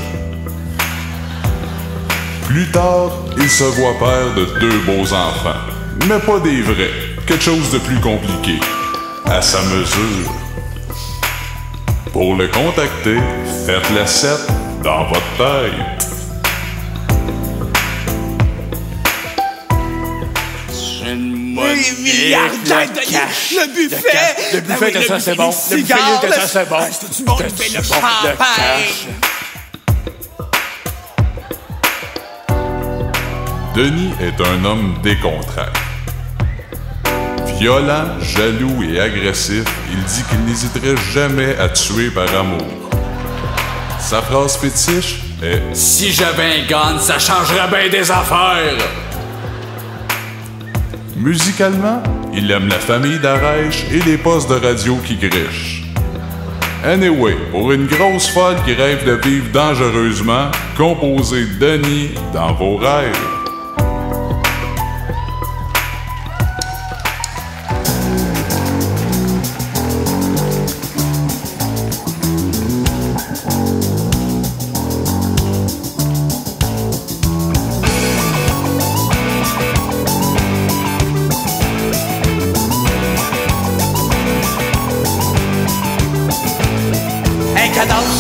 S8: Plus tard, il se voit père de 2 beaux enfants. Mais pas des vrais, quelque chose de plus compliqué. À sa mesure. Pour le contacter, faites le 7 dans votre tête.
S3: J'ai une
S6: Les milliardaires de le buffet.
S3: Le buffet était ça, c'est bon. Le buffet il était ça, c'est bon.
S6: C'est du bon, il fait le champagne.
S8: Denis est un homme décontracté. Violent, jaloux et agressif, il dit qu'il n'hésiterait jamais à tuer par amour. Sa phrase fétiche est «
S4: Si j'avais un gun, ça changerait bien des affaires.
S8: Musicalement, il aime la famille d'Arèche et les postes de radio qui grichent. Anyway, pour une grosse folle qui rêve de vivre dangereusement, composez Denis dans vos rêves.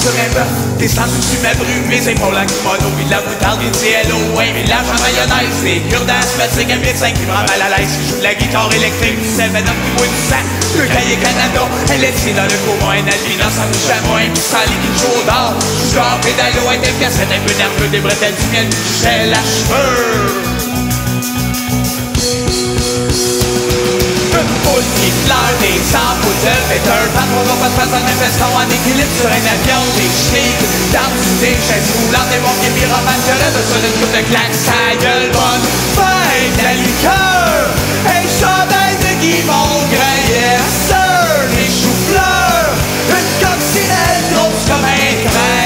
S6: Sur un bœuf, descendu sur ma brume, mes épaules en kimono, puis de la moutarde, il dit hello, un village en mayonnaise, des cures d'asthmatique, un médecin qui me rend mal à l'aise, qui joue de la guitare électrique, du 7-up, qui boit du sang, le cahier Canada, elle est dans le coma, un albinos, un chamois, un petit sang liquide chaud d'or, je suis en pédalo, un des cassettes, un peu nerveux, des bretelles, du miel, du gel à cheveux. Poule qui pleure, des samples de péteux, patron va pas de face en infestant en équilibre sur un avion, des chics, dans des chaises roulantes, des bons pieds pyromanes, que là, sur une coupe de claques, sa gueule bonne, fête, la liqueur, un chandail de Guy Mongrain, yes sir, des choux-fleurs, une coccinelle grosse comme un train.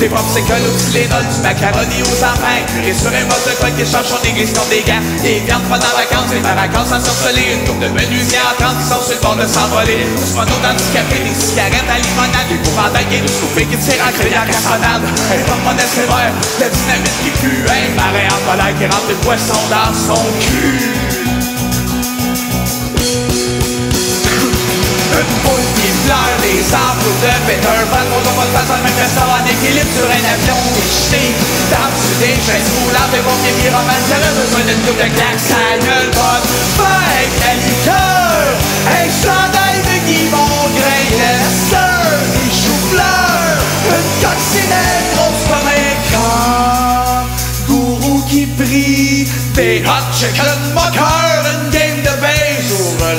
S6: Des popsicles au Tylenol, du macaroni aux empruns, purée sur un mode de quoi qui change son église contre des gars. Des viandes pas en vacances, des maracans sans sursoler, une coupe de menuisiers en 30 qui sont sur le bord de s'envoler. Tous monos handicapés, des cigarettes à limonade, des épouvantails qui nous soufflent, qui tirent en crédit en cassonade. Un porte-monnaie sévère, la dynamite qui pue, un marin en colère qui rentre des poissons dans son cul. Une poule qui pleure, des samples de péteux, patron va pas de face en même restaurant en équilibre sur un avion déchiqueté. Dans des chaises roulantes, des bons pieds pyromanes, qui aurait besoin d'une coupe de claques, sa gueule bonne, fête, la liqueur, un chandail de Guy Mongrain, yes sir, des choux-fleurs, une coccinelle grosse comme un corps, gourou qui prie, des hot chicken moqueurs, une game de base, ouvre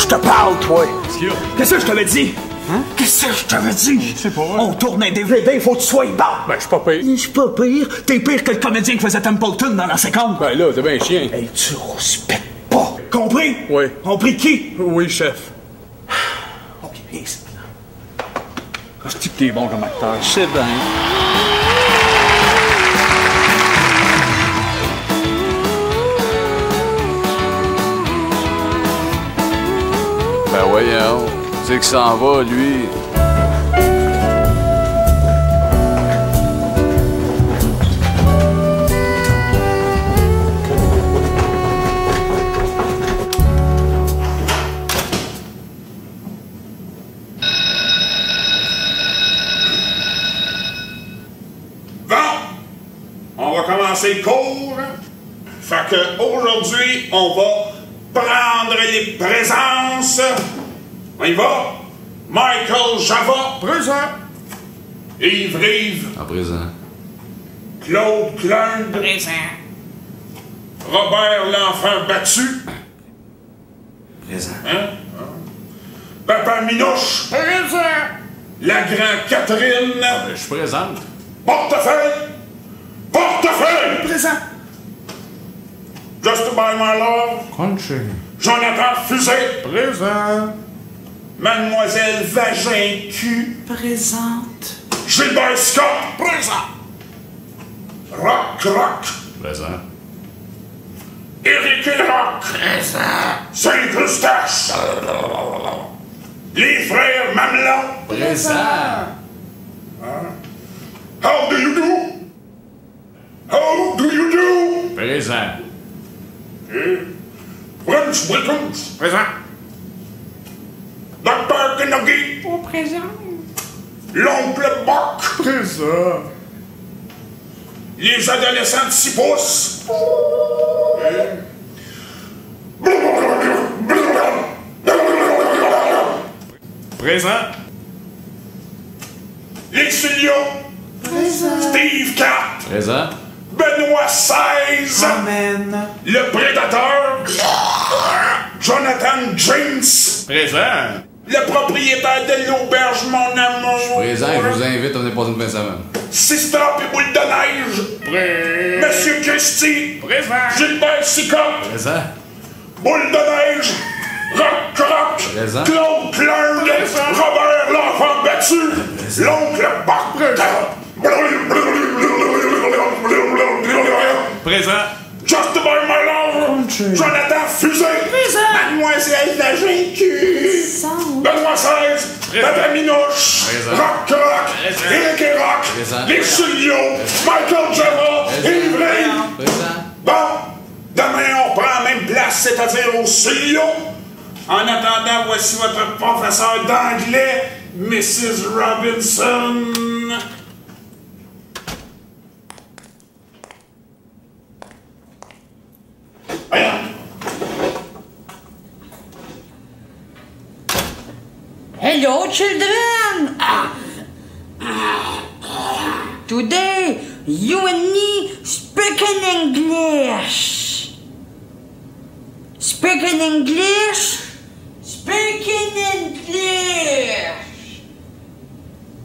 S6: je te parle, toi. Qu'est-ce que je t'avais dit?
S7: Hein?
S6: Qu'est-ce que je t'avais dit?
S7: Je sais pas.
S6: On tourne un DVD, faut que tu sois bon.
S7: Ben, je suis pas pire.
S6: Je suis pas pire. T'es pire que le comédien qui faisait Templeton dans la séquence.
S7: Ben là, t'es bien chien.
S6: Hey, tu respectes pas. Compris?
S7: Oui.
S6: Compris qui?
S7: Oui, chef.
S6: OK, viens ici.
S7: Je dis que t'es bon comme acteur.
S6: C'est bien.
S3: Ben voyons, c'est que ça en va, lui.
S9: Bon, on va commencer le cours. Fait que aujourd'hui, on va prendre les présences. On y va. Michael Java, présent. Yves Rive.
S3: En présent.
S9: Claude Klein.
S4: Présent.
S9: Robert l'enfant battu.
S3: Présent.
S9: Hein? Papa Minouche. Présent. La grande Catherine.
S3: Je suis présente.
S9: Portefeuille. Portefeuille.
S6: Présent.
S9: Just by my love.
S7: Crunchy.
S9: Jonathan Fusé.
S7: Présent.
S9: Mademoiselle Vagin Q.
S6: Présente.
S9: Gilbert Scott. Présent. Rock.
S3: Présent.
S9: Éric Rock.
S10: Présent.
S9: Saint-Eustache. Les frères Mamelon.
S3: Présent.
S9: How do you do? How do you do?
S3: Présent.
S9: Prince Wilkins. Présent. Dr. Kennedy.
S4: Au présent.
S9: L'oncle Buck.
S7: Présent.
S9: Les adolescents de 6 pouces.
S7: Présent.
S9: Les Studios. Steve Cat.
S3: Présent.
S9: Benoît XVI.
S6: Amen.
S9: Le Prédateur. Jonathan James.
S7: Présent.
S9: Le propriétaire de l'auberge Mon Amour.
S3: Présent, je vous invite à venir passer une fin de semaine.
S9: Sistop et Boule de Neige. Monsieur Christie.
S7: Présent.
S9: Gilbert Sicop.
S3: Présent.
S9: Boule de Neige. Rock Croc.
S3: Présent.
S9: Claude Klein. Robert l'enfant battu. L'oncle Buck.
S7: Présent.
S9: Just by my love. Jonathan Fusé. Mademoiselle Vagin Q. Benoît XVI. Papa Minouche.
S3: Présent.
S9: Rock Croc. Éric et Rock.
S3: Présent.
S9: Les Studios. Michael Java. Yves Rive.
S3: Présent.
S9: Bon, demain on prend la même place, c'est-à-dire au studio. En attendant, voici votre professeur d'anglais, Mrs. Robinson. Voyons.
S11: Hello, children! Today, you and me speaking English. Speaking English? Speaking English.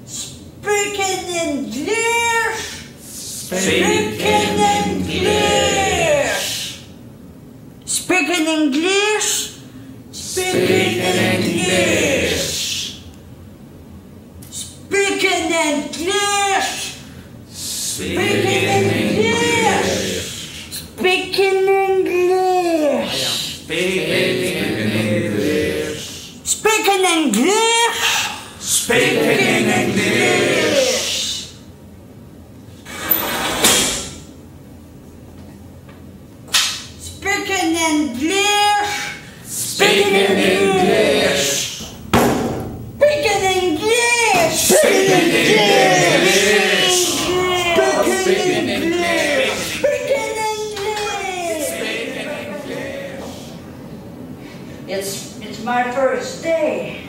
S11: Speaking English. Speaking English. Speaking English. Speaking English. Speaking English. Speaking English. Speaking English. Speaking English. Speaking English. Speaking English. Speaking English. Speaking English. Speaking English. Speaking English. Speaking English. It's my first day.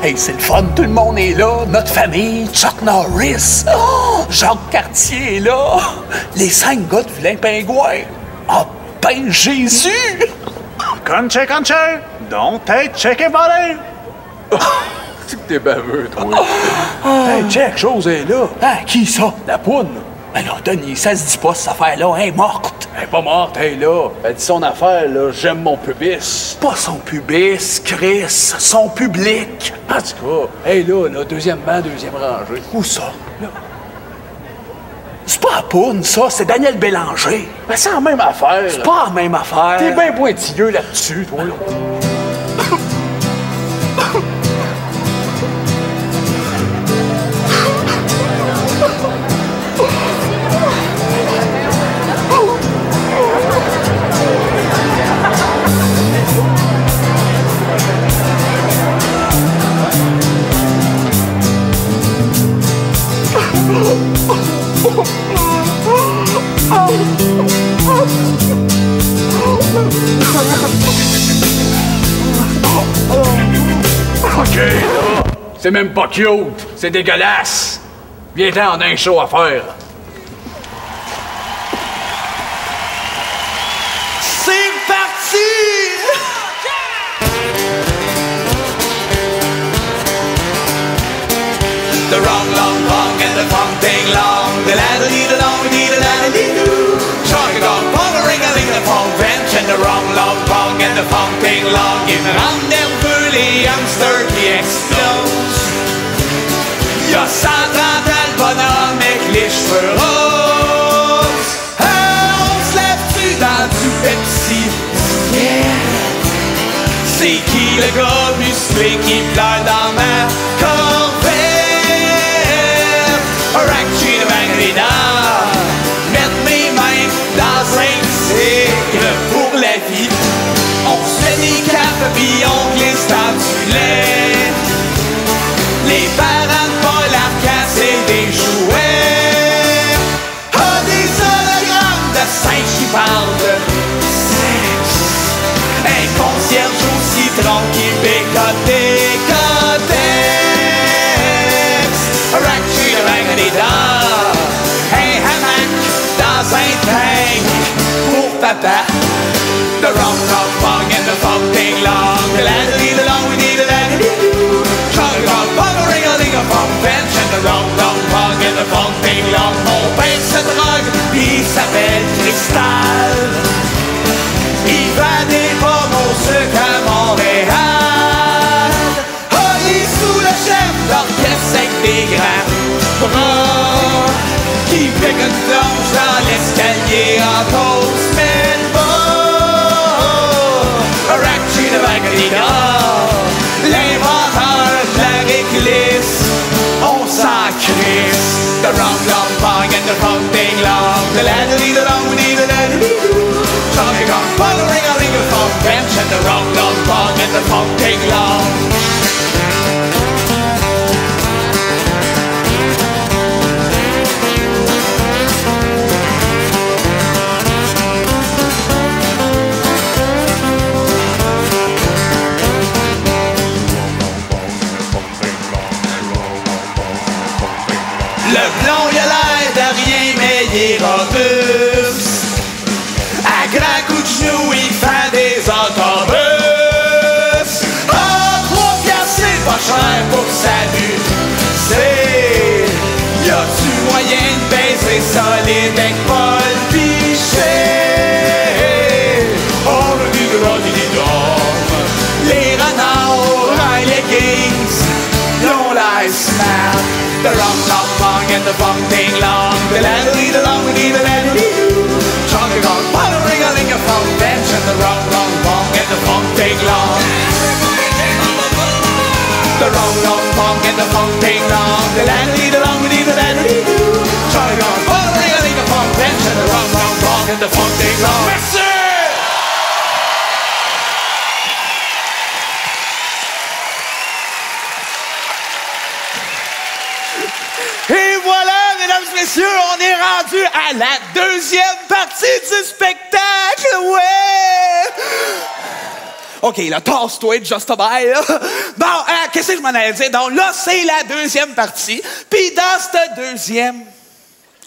S6: Hey,
S12: Hey, c'est le fun, tout le monde est là. Notre famille, Chuck Norris, Jacques Cartier est là. Les 5 gars de Vilain Pingouin. Oh, ben Jésus!
S5: Conche, don't check it, buddy.
S3: Tu que t'es baveux, toi.
S12: Hey, check, chose est là. Hein, qui ça? La poune. Ben là, Denis, ça se dit pas, cette affaire-là. Elle est morte.
S3: Elle est pas morte, elle est là. Elle dit son affaire, là. J'aime mon pubis.
S12: Pas son pubis, Chris. Son public.
S3: En tout cas, elle est là, deuxième banc, deuxième rangée.
S12: Où ça? Là. C'est pas la poune, ça. C'est Daniel Bélanger.
S3: Ben, c'est la même affaire.
S12: C'est pas la même affaire.
S3: T'es bien pointilleux là-dessus, toi. OK, là, c'est même pas cute, c'est dégueulasse. Viens-t'en, on a un show à faire.
S6: C'est parti! The wrong, long, long, and the funk ding long. The laddie, the long, the laddie, doo. Chugga gong, pong, a ring, a ling, the funk bench, and the wrong, long, long, and the funk ding long. In rendez-vous, les hamsters qui explosent. Y'a 130 ans, le bonhomme avec les cheveux roses. On se lève-tu dans du Pepsi? Yeah. C'est qui le gars musclé qui pleure dans ma corvette? Rack-tu de Maghrina, mettre mes mains dans un tigre pour la vie. On se fait des capes pis on glisse dans du lait. Les parents de Paul Arcand, c'est des jouets. Ah, des hologrammes de singes qui parlent de sexe. Un concierge au citron qui bécote des cotex. Rack-tu de Maghrina, un hamac dans un tank pour papa. The wrong, wrong, wrong, and the funk ding long. The laddie, the long, we need a laddie, doo. Chugga gong, bong, a ring, a ling, a funk bench, and the wrong, wrong, wrong, and the funk ding long. Mon père se drogue, il s'appelle Cristal. Il va des pommes au sucre à Montréal. Oh, il est sous le chef d'orchestre avec des grands bras qui fait qu'une plonge dans l'escalier en cause, mais Rack-tu de Maghrina, l'inventeur de la réglisse, on s'en crisse. The wrong, long, bong, and the funk ding long. The laddie, the long, we need a laddie, doo. Chugga gong, bong, a ring, a ling, a funk bench, and the wrong, long, bong, and the funk ding long. Le blond, il a l'air de rien, mais il est robuste. À grands coups de genoux, il fait des autobus. Ah, 3 piastres, c'est pas cher pour s'amuser. Y'a-tu moyen de baiser solide avec Paul Pichet? On a du droit des hommes. Les renards, les leggings, y'ont l'air smart. The wrong, long, long, and the funk ding long. The laddie, the long, we need a laddie, doo. Chugga gong, bong, a ring, a ling, a funk bench, and the wrong, long, long, and the funk ding long. The wrong, long, long, and the funk ding long. The laddie, the long, we need a laddie, doo. Chugga gong, bong, a ring, a ling, a funk bench, and the wrong, long, long, and the funk ding long. Merci! Et voilà, mesdames et messieurs, on est rendu à la deuxième partie du spectacle, ouais! OK, là, tasse-toi, Just a Bye, là. Bon, qu'est-ce que je m'en allais dire? Donc là, c'est la deuxième partie. Puis dans cette deuxième...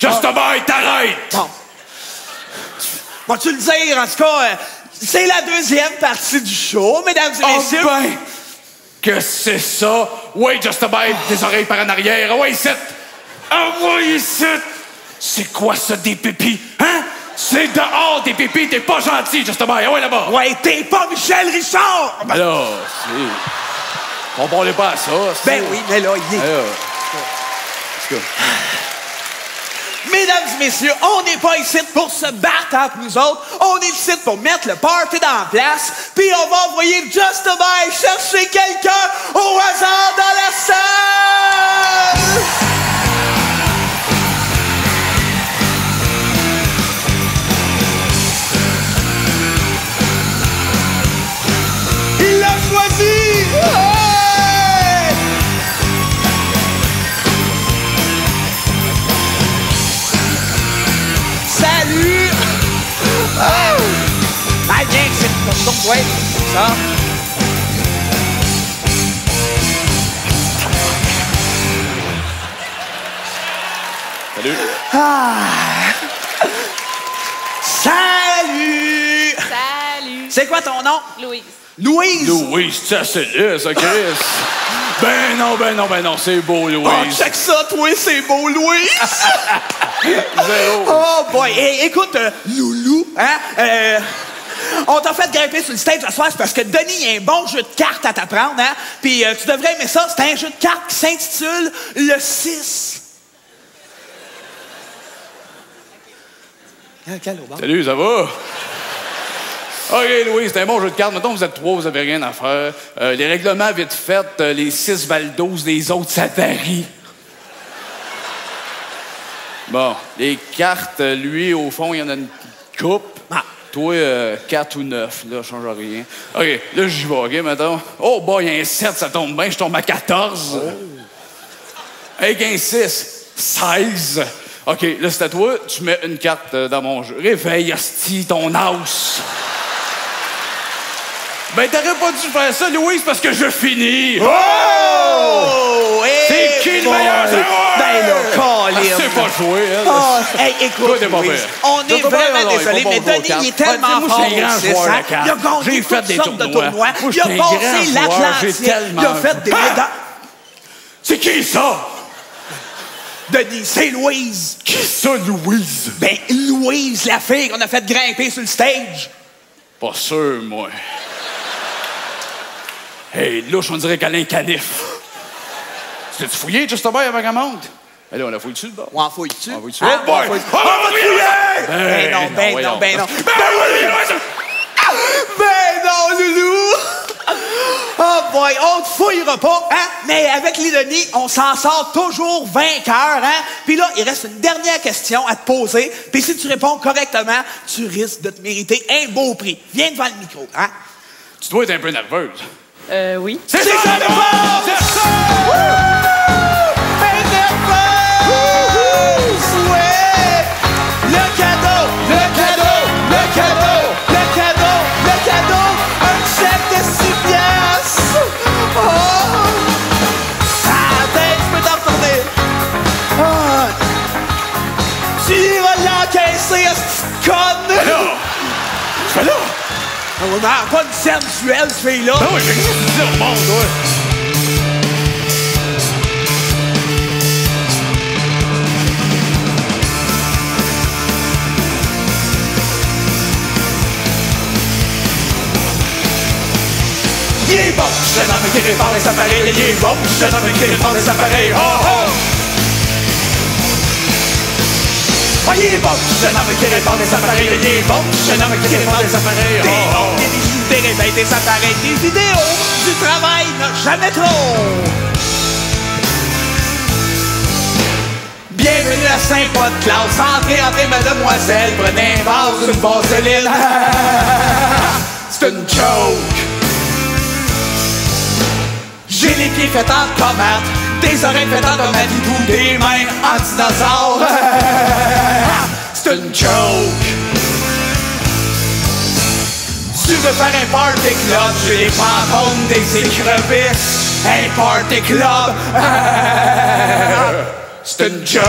S3: Just a Bye, t'arrêtes!
S6: Bon. Vas-tu le dire, en tout cas, c'est la deuxième partie du show, mesdames et messieurs.
S3: Oh ben! Que c'est ça? Oui, Just a Bite, des oreilles par en arrière. Ah ouais, ici! Ah ouais, ici! C'est quoi ça, des pépis? Hein? C'est dehors, des pépis, t'es pas gentil, Just a Bite. Ah ouais, là-bas!
S6: Ouais, t'es pas Michel Richard!
S3: Ben là, c'est... On parlait pas à ça.
S6: Ben oui, mais là, il est... Mesdames et messieurs, on n'est pas ici pour se battre entre nous autres. On est ici pour mettre le party dans la place. Puis on va envoyer Just a Bye chercher quelqu'un au hasard dans la salle. Il l'a choisi. Hey! Salut! Oh! Ah, viens, c'est ton ton, ouais, ça.
S3: Salut.
S6: Ah! Salut!
S13: Salut!
S6: C'est quoi ton nom?
S13: Louise.
S6: Louise!
S3: Louise, c'est assez laid, ça, Chris. Ben non, c'est beau, Louise.
S6: Oh, check ça, toi, c'est beau, Louise!
S3: Zéro.
S6: Oh boy! Hey, écoute, Loulou, hein? On t'a fait grimper sur le stage ce soir, c'est parce que Denis, il a un bon jeu de cartes à t'apprendre, hein? Puis tu devrais aimer ça, c'est un jeu de cartes qui s'intitule Le 6.
S3: Salut, ça va? OK, Louise, c'est un bon jeu de cartes. Mettons, vous êtes trois, vous avez rien à faire. Les règlements, vite fait, les 6 valent 12, les autres, ça varie. Bon, les cartes, lui, au fond, il y en a une coupe.
S6: Ah.
S3: Toi, 4 ou 9, là, ça change rien. OK, là, j'y vais, OK, mettons. Oh, boy, il y a un 7, ça tombe bien, je tombe à 14. Avec un 6, 16. OK, là, c'est à toi, tu mets une carte dans mon jeu. Réveille, hostie, ton house. Ben, t'aurais pas dû faire ça, Louise, parce que je finis.
S6: Oh!
S3: C'est qui le meilleur joueur?
S6: Ben là, Colin.
S3: C'est pas joué, elle.
S6: Oh, hey, écoute,
S3: Toi, t'es pas
S6: Louise,
S3: pire.
S6: on est
S3: Toi,
S6: vraiment
S3: non,
S6: désolé,
S3: il faut
S6: mais
S3: pas jouer aux
S6: Denis, il est
S3: cartes.
S6: tellement
S3: Moi,
S6: fort
S3: je suis un grand
S6: au six,
S3: joueur de
S6: hein?
S3: cartes.
S6: Il a gagné
S3: J'ai fait
S6: toutes
S3: des
S6: sortes de
S3: tournois.
S6: tournois.
S3: Moi,
S6: Il a
S3: je suis un
S6: passé
S3: grand joueur. J'ai
S6: l'Atlantique.
S3: tellement
S6: Il a fait des médailles.
S3: C'est qui ça?
S6: Denis, c'est Louise.
S3: Qui ça, Louise?
S6: Ben, Louise, la fille qu'on a fait grimper sur le stage.
S3: Pas sûr, moi. Hey, louche, on dirait qu'elle a un canif. T'as-tu fouillé, Just a Bite, avant qu'elle monte? Ben là, on la fouille dessus, le bord.
S6: On en fouille dessus.
S3: On fouille dessus.
S6: Ah,
S3: Oh boy!
S6: on fouille-
S3: On va fouiller!
S6: Ben non, ben non, ben non.
S3: Ben
S6: Ben non, Loulou! Oh boy, on te fouillera pas, hein? Mais avec les Denis, on s'en sort toujours vainqueur, hein? Puis là, il reste une dernière question à te poser. Puis si tu réponds correctement, tu risques de te mériter un beau prix. Viens devant le micro, hein?
S3: Tu dois être un peu nerveuse.
S13: Oui.
S3: C'est ça, la réponse! C'est ça!
S6: Un nerveuse! Ouais! Le cadeau! Le cadeau! Le cadeau! Le cadeau! Le cadeau! Un chèque de 6 piastres! Oh! Ah, ben, je peux t'en retourner! Ah! Tu iras l'encaisser, à cette conne!
S3: Là! C'est là!
S6: On n'a pas une scène sensuelle, ce fille-là!
S3: Ben oui, mais qu'est-ce que tu dis au monde, toi?
S14: Il est bon, jeune homme qui répare les appareils. Il est bon, jeune homme qui répare les appareils. Oh oh! Oh, il est bon, jeune homme qui répare les appareils. Il est bon, jeune homme qui répare les appareils.
S6: Des
S14: Oh oh!
S6: des réveils, des appareils, des vidéos, du travail, n'a jamais trop!
S14: Bienvenue à Saint-Paul-de-Classe. Entrez, entrez, mademoiselle. Prenez un vase, une vaseline. C'est une joke. J'ai les pieds faits en tomates, des oreilles faites en tomates, des mains en dinosaure. C'est une joke.
S4: Tu veux faire un party club, j'ai les fantômes des écrevisses. Un party club, c'est une joke.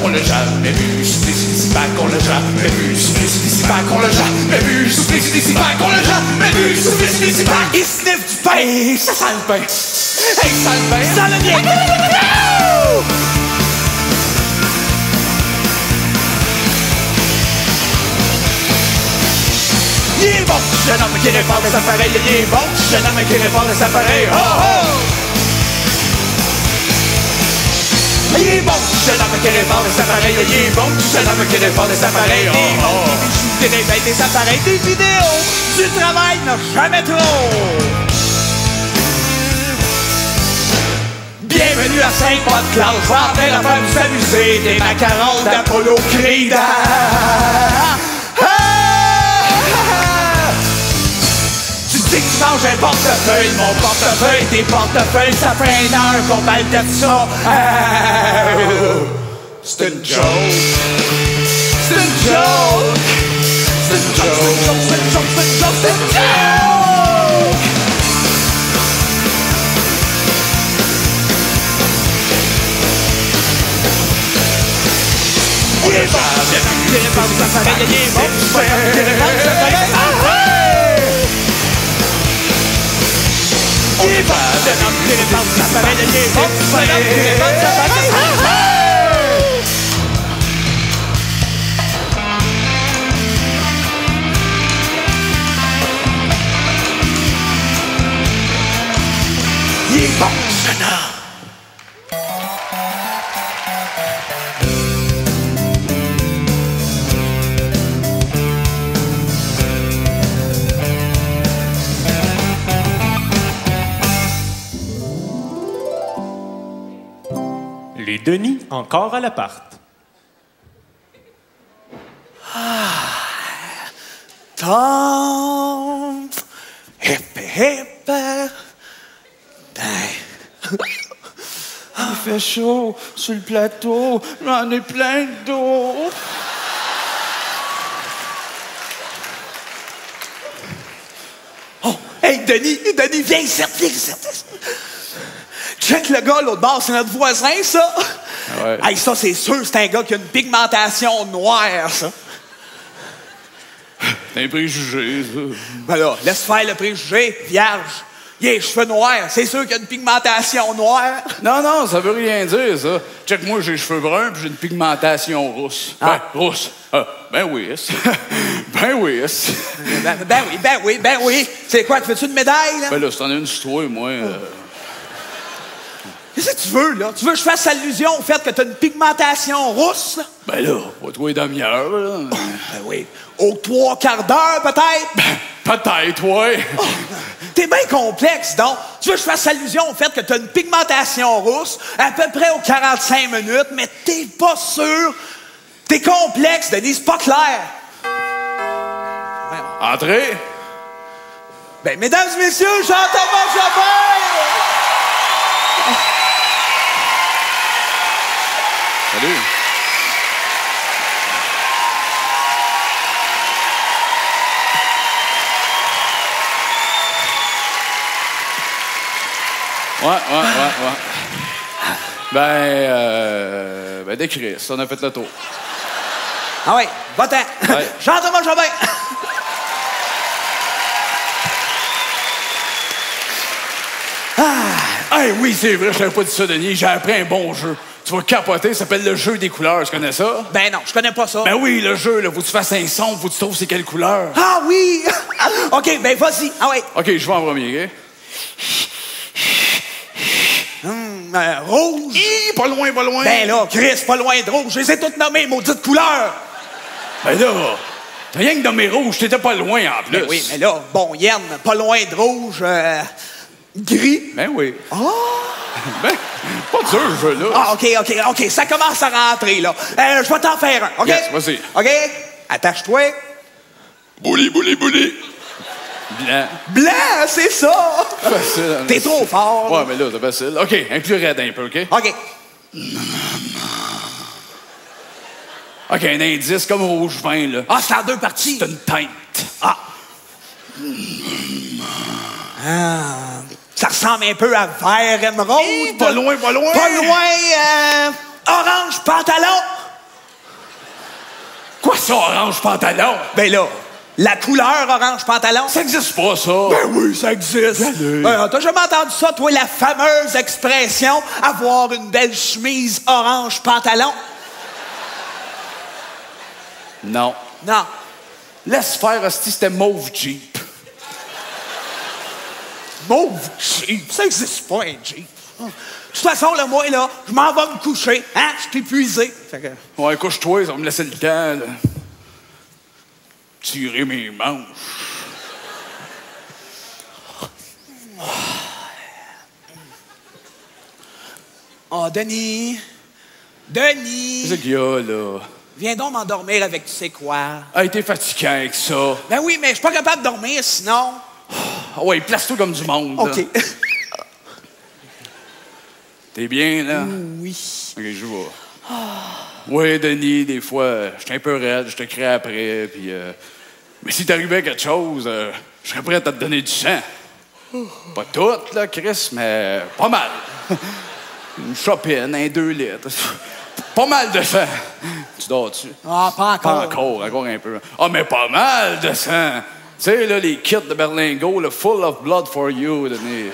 S4: On l'a jamais vu, souffler sur des cipacs, on l'a jamais vu, souffler sur des cipacs, on l'a jamais vu, souffler sur des cipacs, on l'a jamais vu, souffler sur des cipacs. Il sniffe du pain, ça sent le pain. Hey, ça sent le pain, ça le bien. Il est bon, jeune homme qui répare des appareils, il est bon, jeune homme qui répare des appareils, oh oh! Il est bon, jeune homme qui répare des appareils, il est bon, jeune homme qui répare des appareils, oh oh! Des réveils, des appareils, des vidéos, du travail, n'a jamais trop! Bienvenue à Saint-Paul-Claude, je vais en faire affaire vous amuser, des macarons d'Apollo Creed. Tu dis que tu manges un portefeuille, mon portefeuille, tes portefeuilles, ça fait 1 heure qu'on parle de ça. C'est une joke. C'est une joke. C'est une joke. C'est une joke. C'est une joke. C'est une joke. Il est bon, il est bon, ça paraît, il est bon, il est bon, ça paraît. Il est bon, il est bon, ça paraît, il est bon, il est bon, ça paraît. Il est bon, jeune homme.
S15: Les Denis, encore à l'appart.
S4: Tom, hip hip,
S3: Il fait chaud sur le plateau, j'en ai plein d'eau.
S4: Oh, hey, Denis, viens ici, viens ici. Check le gars, l'autre bord, c'est notre voisin, ça.
S3: Ouais.
S4: Hey, ça, c'est sûr, c'est un gars qui a une pigmentation noire, ça.
S3: C'est un préjugé, ça.
S4: Ben là, laisse faire le préjugé, vierge. Il a les cheveux noirs, c'est sûr qu'il y a une pigmentation noire.
S3: Non, ça veut rien dire, ça. Check, moi, j'ai les cheveux bruns puis j'ai une pigmentation rousse.
S4: Ah.
S3: Ben, rousse. Ben oui. Ben oui.
S4: Ben oui. C'est quoi, tu veux-tu une médaille, là?
S3: Ben là, si t'en as une sur toi, moi...
S4: Qu'est-ce que tu veux, là? Tu veux que je fasse allusion au fait que t'as une pigmentation rousse, là?
S3: Ben là, pas toi et demi-heure, là.
S4: Ben oui. Aux 3/4 d'heure, peut-être?
S3: Peut-être, ouais.
S4: Oh, t'es bien complexe, donc. Tu veux que je fasse allusion au fait que t'as une pigmentation rousse à peu près aux 45 minutes, mais t'es pas sûr. T'es complexe, Denis, c'est pas clair.
S3: Entrez.
S4: Ben, mesdames et messieurs, Jean-Thomas Jobin!
S3: Salut. Ouais. Ben, décris, on a fait le tour.
S4: Ah oui, va-t'en.
S3: Ouais.
S4: Jean-Thomas Jobin.
S3: Hey, oui, c'est vrai, je t'avais pas dit ça, Denis. J'ai appris un bon jeu. Tu vas capoter, ça s'appelle le jeu des couleurs. Tu connais ça?
S4: Ben non, je connais pas ça.
S3: Ben oui, le jeu, là, faut que tu fasses un son, faut que tu trouves c'est quelle couleur.
S4: Ah oui! OK, ben vas-y. Ah ouais.
S3: OK, je vais en premier, OK?
S4: Rouge.
S3: Hi, pas loin.
S4: Ben là, Chris, pas loin de rouge. Je les ai toutes nommées, maudites couleurs.
S3: Ben là, t'as rien que nommé rouge, t'étais pas loin en plus.
S4: Ben oui, mais là, bon, Yann, pas loin de rouge, gris.
S3: Ben oui.
S4: Oh!
S3: Ben, pas dur, ce jeu-là.
S4: Ah, OK, ça commence à rentrer, là. Je vais t'en faire un, OK?
S3: Yes, vas-y.
S4: OK? Attache-toi.
S3: Bouli.
S4: Blanc, c'est ça!
S3: Facile.
S4: T'es trop fort.
S3: Ouais, mais là, c'est facile. OK, un plus raide un peu, OK?
S4: OK.
S3: OK, un indice comme rouge vin, là.
S6: Ah, c'est en 2 parties.
S3: C'est une teinte.
S6: Ah. Ça ressemble un peu à vert émeraude.
S3: Pas loin, pas loin.
S6: Pas loin, orange pantalon.
S3: Quoi ça, orange pantalon?
S6: Ben là, la couleur orange pantalon.
S3: Ça existe pas, ça.
S6: Ben oui, ça existe. Ben, t'as jamais entendu ça, toi, la fameuse expression « avoir une belle chemise orange pantalon ».
S3: Non.
S6: Non.
S3: Laisse faire, hostie, c'était mauve Jeep.
S6: Mauve Jeep? Ça existe pas, un Jeep. De toute façon, là, moi, là, je m'en vais me coucher. Hein? Je suis épuisé. Fait que...
S3: Ouais, couche-toi, ça va me laisser le temps de tirer mes manches.
S6: Oh, Denis. Denis.
S3: Qu'est-ce qu'il y a, là?
S6: Viens donc m'endormir avec tu sais quoi.
S3: Ah, t'es fatiguant avec ça.
S6: Ben oui, mais je suis pas capable de dormir sinon.
S3: Ah ouais, place-toi comme du monde.
S6: OK.
S3: T'es bien, là?
S6: Oui.
S3: OK, je vois. Oui, Denis, des fois, j'étais un peu raide, je te crée après, puis... Mais si t'arrivait quelque chose, je serais prêt à te donner du sang. Pas tout, là, Chris, mais pas mal. Une chopine, un 2 litres. Pas mal de sang. Tu dors-tu?
S6: Ah, pas encore.
S3: Pas encore un peu. Ah, mais pas mal de sang. Tu sais, là, les kits de Berlingo, le Full of Blood for You, Denis.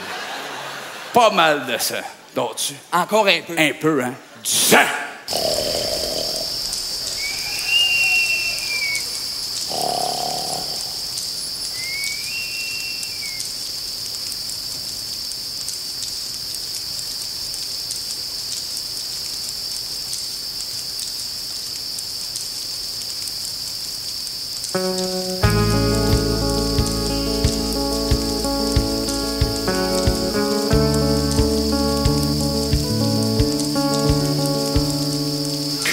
S3: Pas mal de sang. Dors-tu?
S6: Encore un peu.
S3: Un peu, hein? Du sang!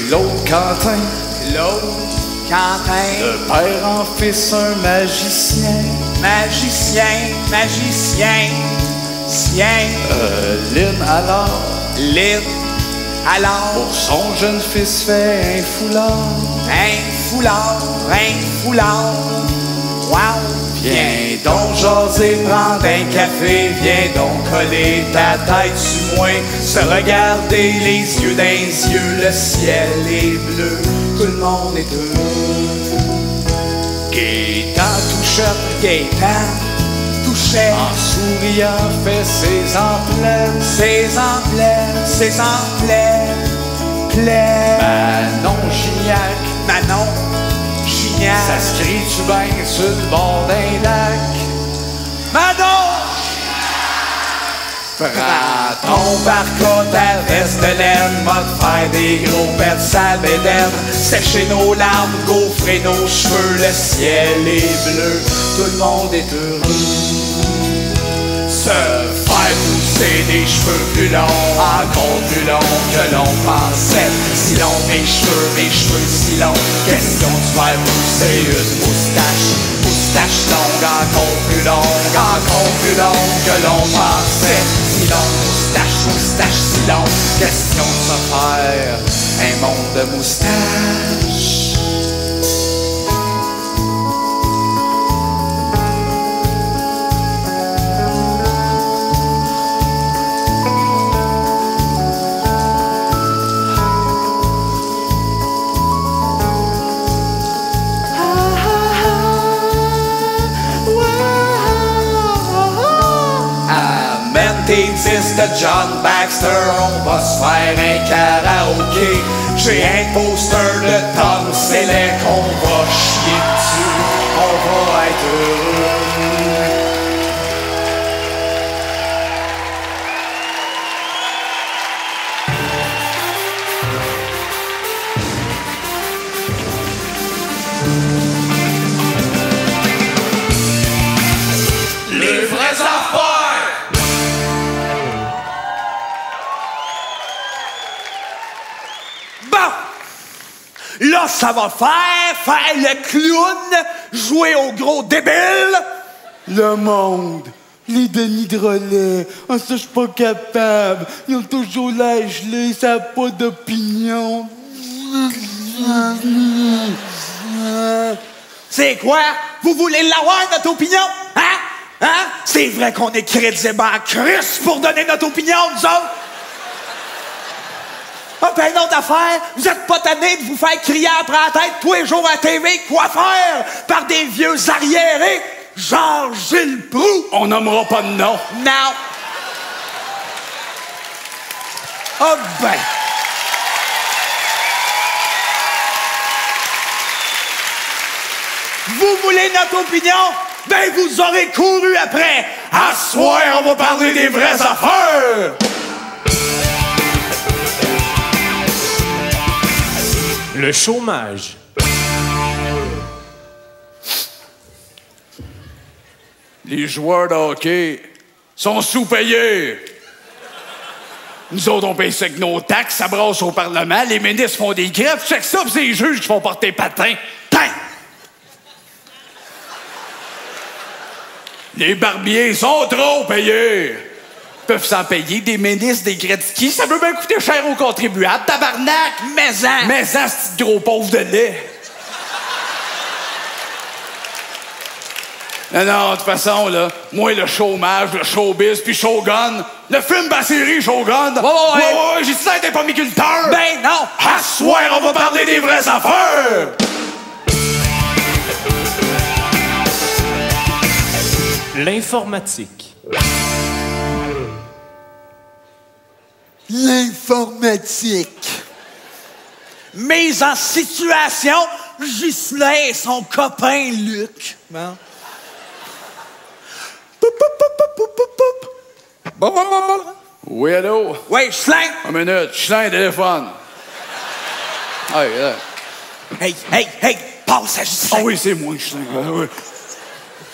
S3: Claude Quentin.
S6: Claude Quentin.
S3: De père en fils, un magicien.
S6: Magicien, magicien, sien.
S3: Lynn alors.
S6: Lynn alors.
S3: Pour son jeune fils fait un foulard.
S6: Un foulard, un foulard. Wow.
S3: Viens donc jaser, prendre un café, viens donc coller ta tête sur moi, se regarder les yeux dans les yeux, le ciel est bleu, tout le monde est heureux. Gaétan Touchette,
S6: Gaétan Touchette,
S3: en souriant fait ses emblèmes,
S6: ses emblèmes,
S3: Manon Gignac,
S6: Manon Gignac,
S3: ça se crie-tu bien sur le bord d'un lac?
S6: Manon!
S3: Prends ton barca, ta veste de laine, va te faire des gros pets sale bédaine, sécher nos larmes, gaufrer nos cheveux, le ciel est bleu, tout le monde est heureux. Se faire pousser des cheveux plus longs, encore plus longs que l'on pensait. Si long mes cheveux si longs, question de faire pousser une moustache. Moustache longue, encore plus longue que l'on pensait. Si long, moustache si longue, question de se faire un monde de moustaches. Tes disques de John Baxter, on va se faire un karaoké. J'ai un poster de Tom Selleck, on va chier dessus, on va être heureux. Les vraies affaires!
S6: Là, ça va faire le clown, jouer au gros débile.
S16: Le monde, les Denis de relais, ça je suis pas capable. Ils ont toujours l'air gelé, ça n'a pas d'opinion.
S6: C'est quoi? Vous voulez l'avoir, notre opinion? Hein? Hein? C'est vrai qu'on est crédible en Christ pour donner notre opinion, nous autres? Ah, ben, une autre affaire, vous êtes pas tannés de vous faire crier après la tête tous les jours à TV, quoi faire? Par des vieux arriérés, genre Gilles Proulx.
S3: On nommera pas de nom.
S6: Non. Ah, ben. Vous voulez notre opinion? Ben, vous aurez couru après. À soir, on va parler des vraies affaires.
S15: Le chômage.
S3: Les joueurs de hockey sont sous-payés. Nous autres, on paye ça avec nos taxes, ça brasse au Parlement, les ministres font des grèves, check ça, pis c'est les juges qui font porter patin. Les barbiers sont trop payés. Ils peuvent s'en payer, des ministres, des Gretzky, ça veut bien coûter cher aux contribuables, tabarnak! Mais-en, ce petit gros pauvre de lait. Non, de toute façon, là, moi, le chômage, le showbiz, puis Shogun, le film de la série Shogun. Ouais, j'ai dit ça, t'es pas miculteur.
S6: Ben non!
S3: À soir, on va parler des vraies affaires!
S15: L'informatique.
S16: L'informatique.
S6: Mise en situation, Ghislain et son copain Luc. Bon.
S3: Oui, allô?
S6: Oui, Ghislain.
S3: Une minute, Ghislain, téléphone.
S6: Hey, passe à Ghislain.
S3: Ah oui, c'est moi, Ghislain. Oui.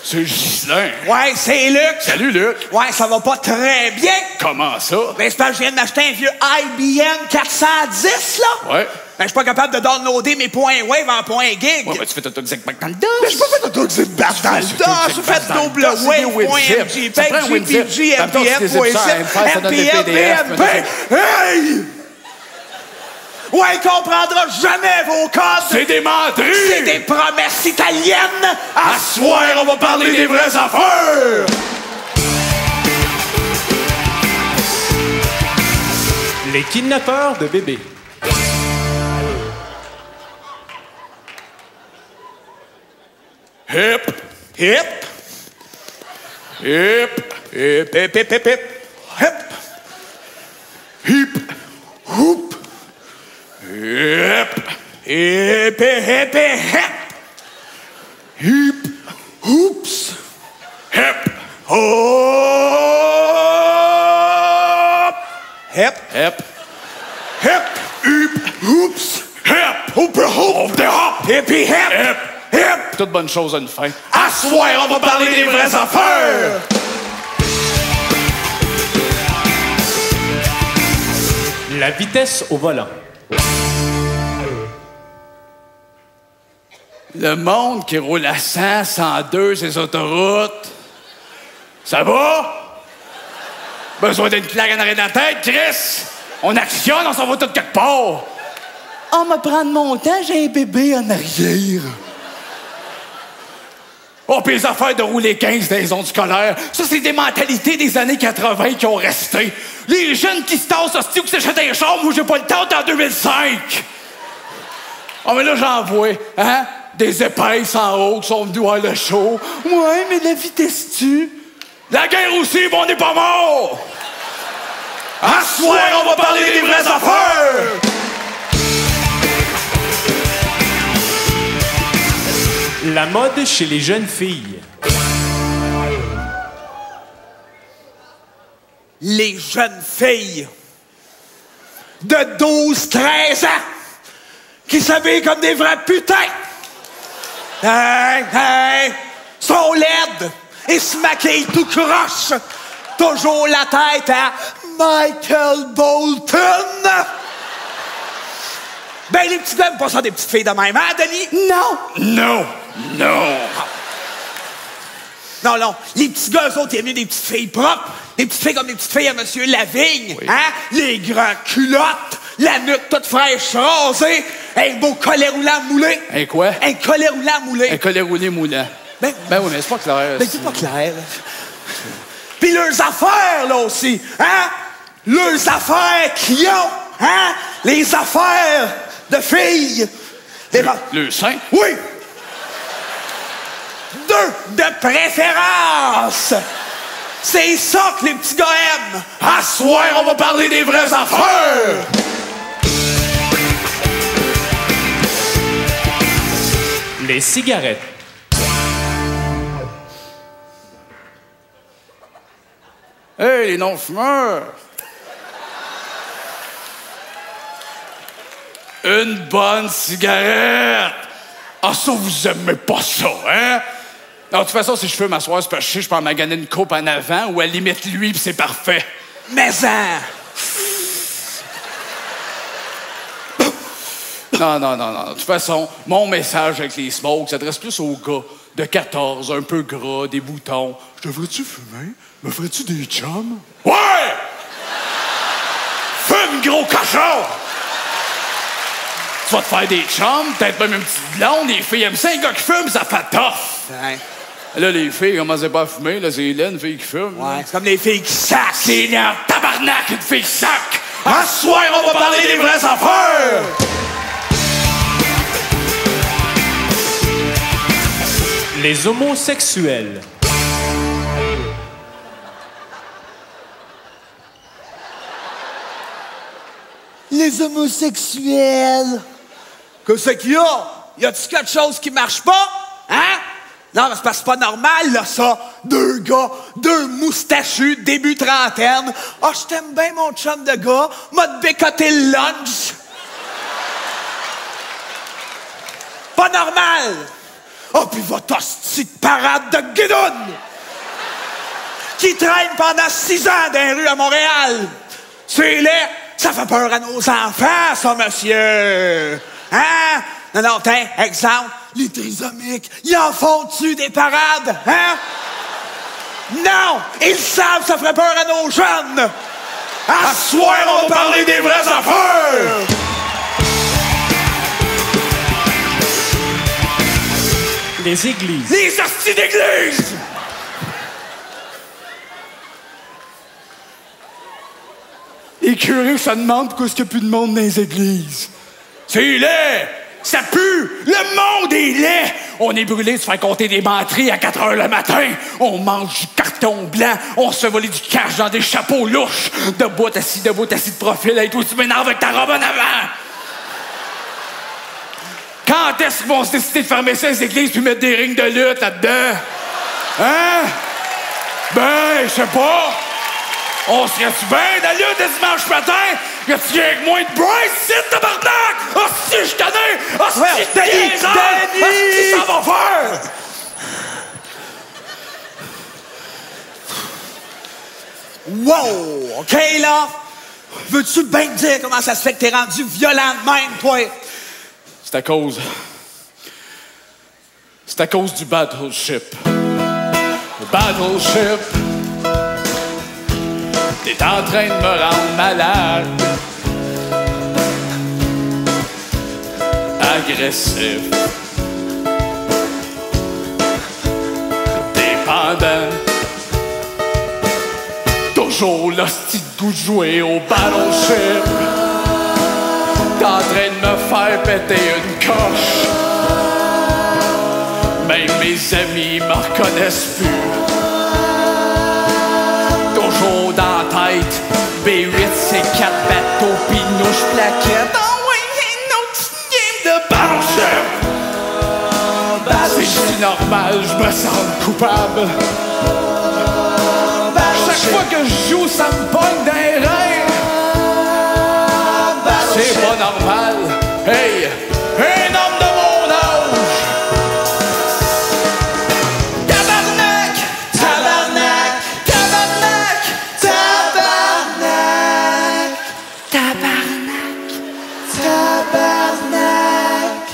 S3: C'est Ghislain.
S6: Ouais, c'est Luc.
S3: Salut, Luc.
S6: Ouais, ça va pas très bien.
S3: Comment ça?
S6: Ben, c'est parce que je viens de m'acheter un vieux IBM 410, là.
S3: Ouais.
S6: Ben, je suis pas capable de downloader mes points wave en points gig.
S3: Ouais, ben, tu fais autoexec dans le dos.
S6: Mais je peux pas autoexec dans le dos. Je fais double wave.mjpg, GPG, MPF, MPF, Hey! Ouais, il comprendra jamais vos codes.
S3: C'est des menteries.
S6: C'est des promesses italiennes.
S3: À soir, on va parler des vraies affaires.
S15: Les kidnappeurs de bébés.
S3: Hip.
S6: Hip.
S3: Hip.
S6: Hip, hip, hip, hip, hip. Hip.
S3: Hip.
S6: Hoop.
S3: Hip.
S6: Hip, hip, hip.
S3: Hip.
S6: Hoops.
S3: Hip.
S6: Hop. Hip.
S3: Hip.
S6: Hip. Hip. Hoops.
S3: Hip.
S6: Hoop, hoop.
S3: Hop.
S6: Hippie, hip.
S3: Hip.
S6: Hip.
S3: Toute bonne chose a une fin.
S6: À soir, on va parler des vraies affaires.
S15: La vitesse au volant.
S3: Le monde qui roule à 100, 102 ces autoroutes, ça va? Besoin d'une claque en arrière de la tête, Chris? On actionne, on s'en va tout quelque part.
S16: On me prendre mon temps, j'ai un bébé en arrière.
S3: Oh, pis les affaires de rouler 15 dans les zones scolaires, ça, c'est des mentalités des années 80 qui ont resté. Les jeunes qui se tassent, hostie, ou qui s'achètent un char, moi, j'ai pas le temps en 2005. Oh, mais là, j'en vois, hein? Des épaisses en haut qui sont venus voir le show.
S16: Ouais, mais la vitesse tue.
S3: La guerre aussi, mais on n'est pas mort! À soir, on va parler des vraies affaires!
S15: La mode chez les jeunes filles.
S6: Les jeunes filles de 12-13 ans qui s'habillent comme des vrais putains. Hey, sont laides et se maquillent tout croche. Toujours la tête à Michael Bolton. Ben, les petits gars aiment pas ça des petites filles de même, hein, Denis?
S3: Non.
S6: Non. Les petits gars, eux autres, ils aiment mieux des petites filles propres. Des petites filles comme des petites filles à Monsieur Lavigne. Oui. Hein? Les grands culottes, la nuque toute fraîche rasée, un beau collet roulant moulé.
S3: Un quoi?
S6: Un collet roulant moulé.
S3: Un collet roulé moulant.
S6: Ben
S3: oui, mais c'est pas clair.
S6: Ben c'est pas clair. Puis leurs affaires, là aussi, hein? Leurs affaires qu'ils ont, hein? Les affaires de filles.
S3: Le sein?
S6: Oui! Deux de préférence! C'est ça que les petits gars aiment!
S3: À soir, on va parler des vraies affaires!
S15: Les cigarettes.
S3: Hey, les non-fumeurs! Une bonne cigarette! Ah, ça, vous aimez pas ça, hein? Non, de toute façon, si je fume à soir, c'est parce que je peux en maganer une coupe en avant ou à la limite lui, puis c'est parfait.
S6: Mais ça!
S3: Non. De toute façon, mon message avec les smokes s'adresse plus aux gars de 14, un peu gras, des boutons.
S16: Je devrais-tu fumer? Me ferais-tu des chums?
S3: Ouais! Fume, gros cochon! Tu vas te faire des chums, peut-être même une petite blonde. Les filles aiment ça, un gars qui fume, ça fait tough.
S6: Ouais.
S3: Là, les filles commencent pas à fumer. Là, c'est Hélène, une fille qui fume.
S6: Ouais, c'est comme les filles qui sacent.
S3: C'est une tabarnak, une fille qui sac. À ce soir, on va parler des vraies affaires.
S15: Les homosexuels.
S6: Les homosexuels. Qu'est-ce qu'il y a? Y a-tu quelque chose qui marche pas? Hein? Non, mais c'est parce que c'est pas normal, là, ça. Deux gars, deux moustachus, début trentaine. Ah, je t'aime bien, mon chum de gars. M'a te bécoté le lunch. Pas normal. Oh, puis votre hostie de parade de guidoune qui traîne pendant 6 ans dans les rues à Montréal. C'est laid. Ça fait peur à nos enfants, ça, monsieur. Hein? Non, tiens, exemple, les trisomiques, ils en font-tu des parades, hein? Non! Ils savent, ça ferait peur à nos jeunes! À ce soir, on va parler des vraies affaires!
S15: Les églises.
S6: Les hosties d'église!
S16: Les curés, ça demande pourquoi est-ce qu'il n'y a plus de monde dans les églises.
S3: C'est laid! Ça pue! Le monde est laid! On est brûlé de se faire compter des menteries à 4 heures le matin. On mange du carton blanc. On se fait voler du cash dans des chapeaux louches. Debout, assis de profil. Et toi, tu m'énerves avec ta robe en avant. Quand est-ce qu'ils vont se décider de fermer ça, les églises, puis mettre des rings de lutte là-dedans? Hein? Ben, je sais pas. On serait-tu bien dans la lutte de dimanche matin? Y'a-tu avec moins de Bryce, c'est tabarnak? Ah, si, je connais! Ah, si, je
S6: Danny!
S3: Ah, si, ça va faire!
S6: Wow! OK, là? Veux-tu bien te dire comment ça se fait que t'es rendu violent de même, toi?
S3: C'est à cause du battleship. Le battleship. T'es en train de me rendre malade. Agressif. Dépendant. Toujours l'hostie de goût de jouer au battleship. T'es en train de me faire péter une coche. Même mes amis me reconnaissent plus. Toujours dans la tête, B8, c'est 4 bateaux, pis nouche plaquette. Oh oui, une autre game de battleship. C'est normal, je me sens coupable. Chaque fois que je joue, ça me pogne dans les reins. C'est pas normal. Hey, un homme de mon âge. Tabarnak, tabarnak, tabarnak, tabarnak, tabarnak, tabarnak,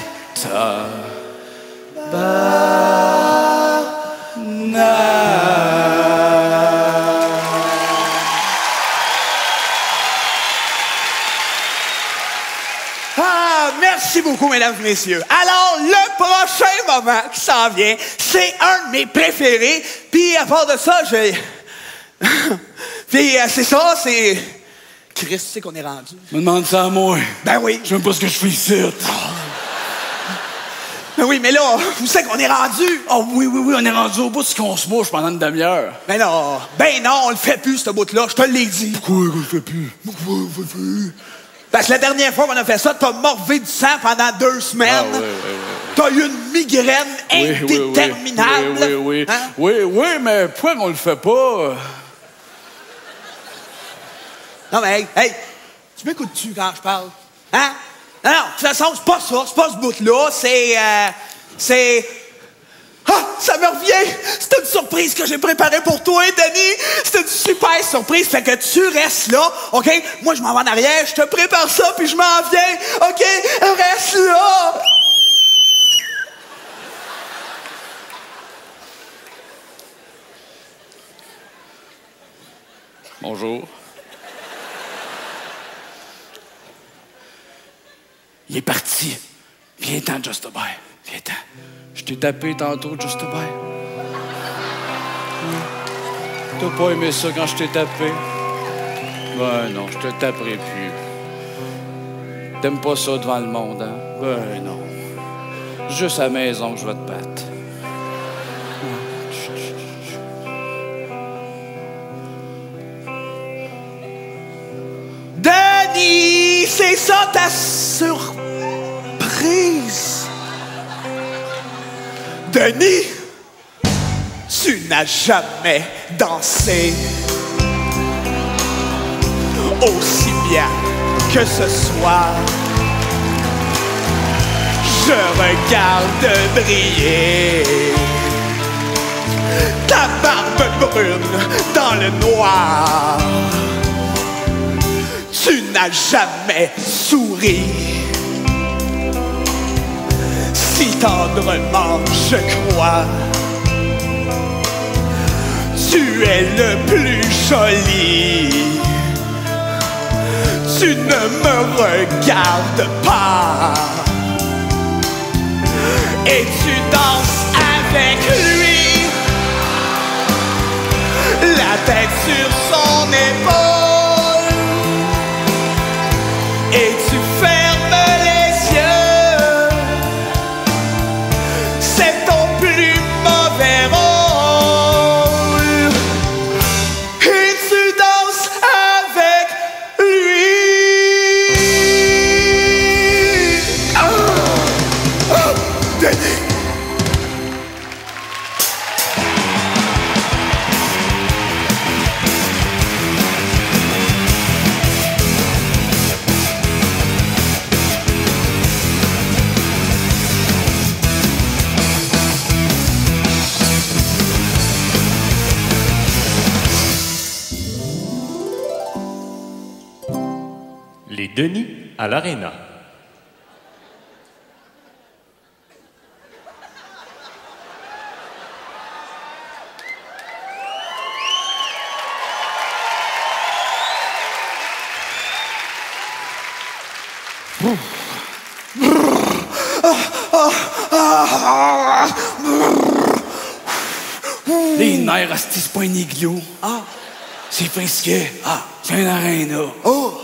S6: Merci beaucoup, mesdames et messieurs. Alors, le prochain moment qui s'en vient, c'est un de mes préférés. Puis, à part de ça, Puis, c'est ça, c'est... Chris, tu sais qu'on est rendu.
S3: Me demande ça à moi.
S6: Ben oui.
S3: Je sais même pas ce que je fais ici.
S6: Ben oui, mais là, vous savez qu'on est rendu.
S3: Oh oui, on est rendu au bout de qu'on se mouche pendant une demi-heure.
S6: Ben non, on le fait plus, ce bout-là, je te l'ai dit.
S3: Pourquoi on le fait plus?
S6: Parce que la dernière fois qu'on a fait ça, t'as morvé du sang pendant 2 semaines.
S3: Ah, oui.
S6: T'as eu une migraine indéterminable.
S3: Oui.
S6: Hein?
S3: Oui, mais pourquoi on le fait pas?
S6: Non, mais hey, tu m'écoutes-tu quand je parle? Hein? Non, de toute façon, c'est pas ça, c'est pas ce bout-là, c'est... Ah, ça me revient! C'est une surprise que j'ai préparée pour toi, Denis! C'est une super surprise, fait que tu restes là, OK? Moi, je m'en vais en arrière, je te prépare ça, puis je m'en viens, OK? Reste là!
S3: Bonjour. Il est parti. Viens-t'en, Just Boy. Viens-t'en. Je t'ai tapé tantôt, Just Boy. T'as pas aimé ça quand je t'ai tapé? Ben non, je te taperai plus. T'aimes pas ça devant le monde, hein? Ben non. Juste à la maison que je vais te battre.
S6: Denis, c'est ça ta surprise. Denis, tu n'as jamais dansé aussi bien que ce soir. Je regarde briller ta barbe brune dans le noir. Tu n'as jamais souri si tendrement, je crois. Tu es le plus joli. Tu ne me regardes pas. Et tu danses avec lui, la tête sur son épaule. Et tu fermes les yeux. C'est ton plus mauvais rôle. Et tu danses avec lui. Denis.
S15: Les Denis à l'Arena.
S3: Les nerfs, asti, c'est pas un igloo.
S6: Ah.
S3: C'est frisquet. Ah. C'est un aréna.
S6: Oh.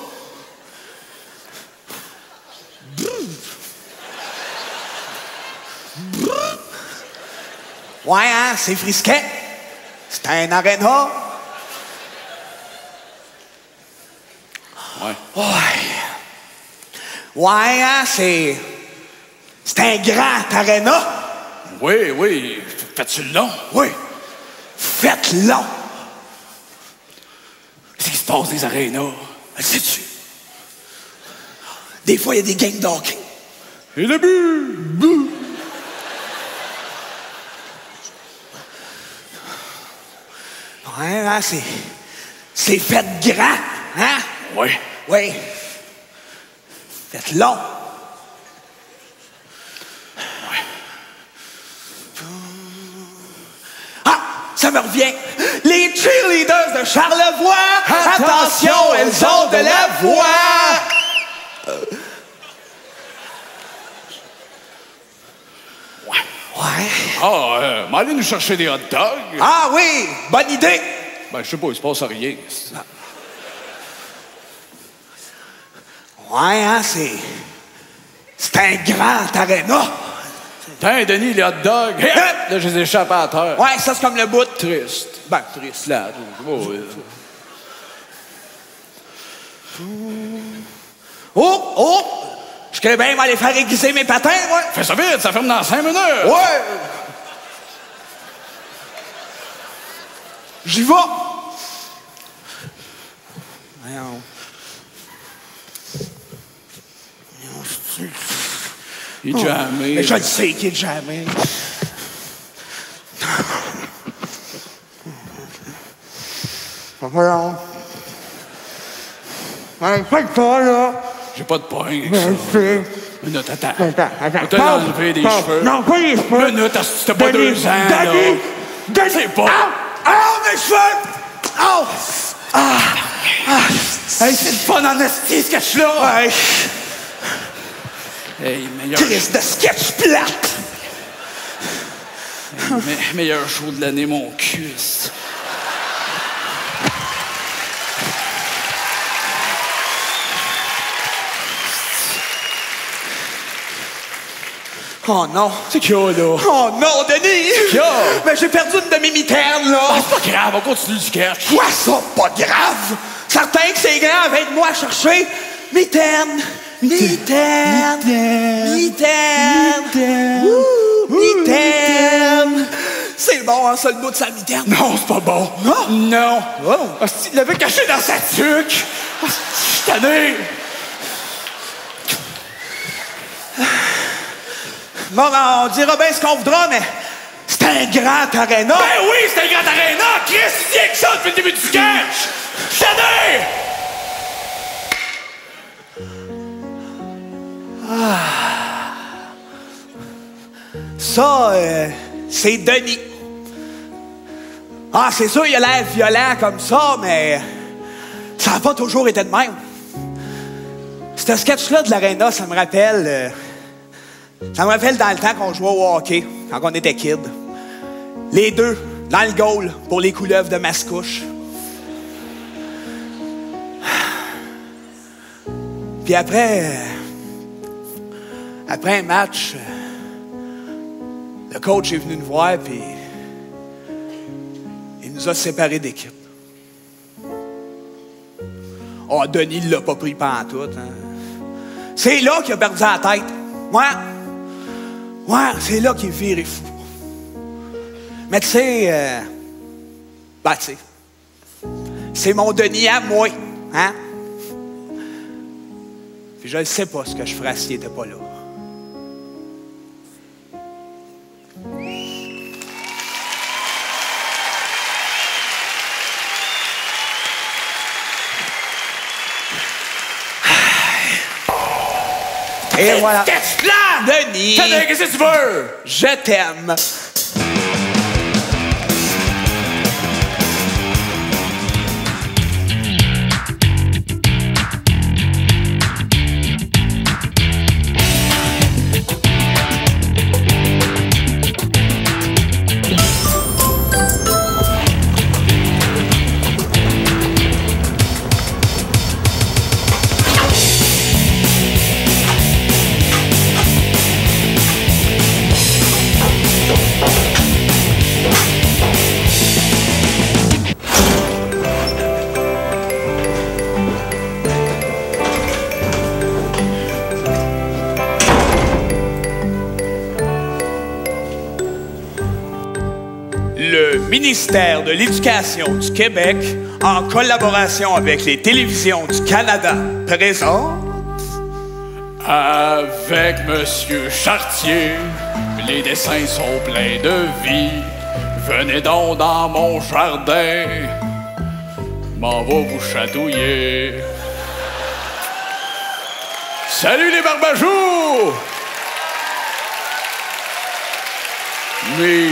S6: Ouais, hein, c'est frisquet. C'est un aréna.
S3: Ouais.
S6: Ouais, hein, c'est un grand aréna.
S3: Oui. Fais-tu le long?
S6: Oui. Faites long.
S3: Qu'est-ce qui se passe dans les arénas?
S6: Sais-tu? Des fois, il y a des gangs d'hockey.
S3: Et le but!
S6: Ouais, hein, c'est fait grand, hein?
S3: Oui.
S6: Oui. Faites long.
S3: Ouais.
S6: Ah, ça me revient. Les cheerleaders de Charlevoix, attention, elles ont de la voix.
S3: M'aller nous chercher des hot dogs.
S6: Ah oui, bonne idée.
S3: Ben, je sais pas, il se passe rien.
S6: Ouais, hein, c'est un grand aréna.
S3: Tiens, Denis, les hot dogs. Là, je les échappe à terre.
S6: Ouais, ça, c'est comme le bout.
S3: Triste.
S6: Ben, triste.
S3: Là,
S6: Oh! Je connais bien m'aller faire aiguiser mes patins, ouais.
S3: Fais ça vite, ça ferme dans 5 minutes.
S6: Ouais. J'y vais. Voyons.
S3: Il est jamais.
S6: Mais je le sais qu'il est jamais. Voyons. Fais pas, là.
S3: J'ai pas de poing.
S6: Merci.
S3: Minute, attends.
S6: Attends.
S3: On t'a enlevé des cheveux.
S6: Non, pas les cheveux.
S3: Minute, t'as pas 2 ans, là.
S6: Denis!
S3: C'est pas.
S6: Mes cheveux! Oh!
S3: Hey, c'est le fun en esti, ce sketch-là!
S6: Ouais.
S3: Hey, meilleur.
S6: Crise de sketch plate!
S3: Hey, meilleur show de l'année, mon cul.
S6: Oh non!
S3: C'est qu'il y a, là?
S6: Oh non, Denis!
S3: C'est qu'il y a?
S6: Mais j'ai perdu une de mes mitaines, là!
S3: Ah, c'est pas grave, on continue le sketch.
S6: Quoi, ça? Pas grave! Certain que c'est grave, aide-moi à chercher mitaine! Mitaine! C'est bon, hein, ça, le bout de sa mitaine?
S3: Non, c'est pas bon.
S6: Non?
S3: Non.
S6: Oh.
S3: Il l'avait caché dans sa tuque. Je suis tanné.
S6: Bon, ben, on dira bien ce qu'on voudra, mais c'est un grand aréna.
S3: Ben oui, c'est un grand aréna. Chris, il dit que ça depuis le début du sketch. Je suis tanné.
S6: Ça, c'est Denis. Ah, c'est sûr, il a l'air violent comme ça, mais ça n'a pas toujours été de même. Ce sketch-là de l'aréna, ça me rappelle dans le temps qu'on jouait au hockey, quand on était kid. Les deux, dans le goal, pour les couleuvres de Mascouche. Puis après un match, le coach est venu nous voir, puis il nous a séparés d'équipe. Oh, Denis ne l'a pas pris pantoute. Hein. C'est là qu'il a perdu la tête. Ouais, c'est là qu'il est viré fou. Mais tu sais, c'est mon Denis à moi, hein? Puis je ne sais pas ce que je ferais s'il n'était pas là. Et voilà.
S3: Qu'est-ce que là?
S6: Denis!
S3: Qu'est-ce que tu veux?
S6: Je t'aime. Le ministère de l'Éducation du Québec, en collaboration avec les télévisions du Canada, présente...
S3: Avec Monsieur Chartier, les dessins sont pleins de vie. Venez donc dans mon jardin, m'en va vous chatouiller. Salut les barbajous! Mes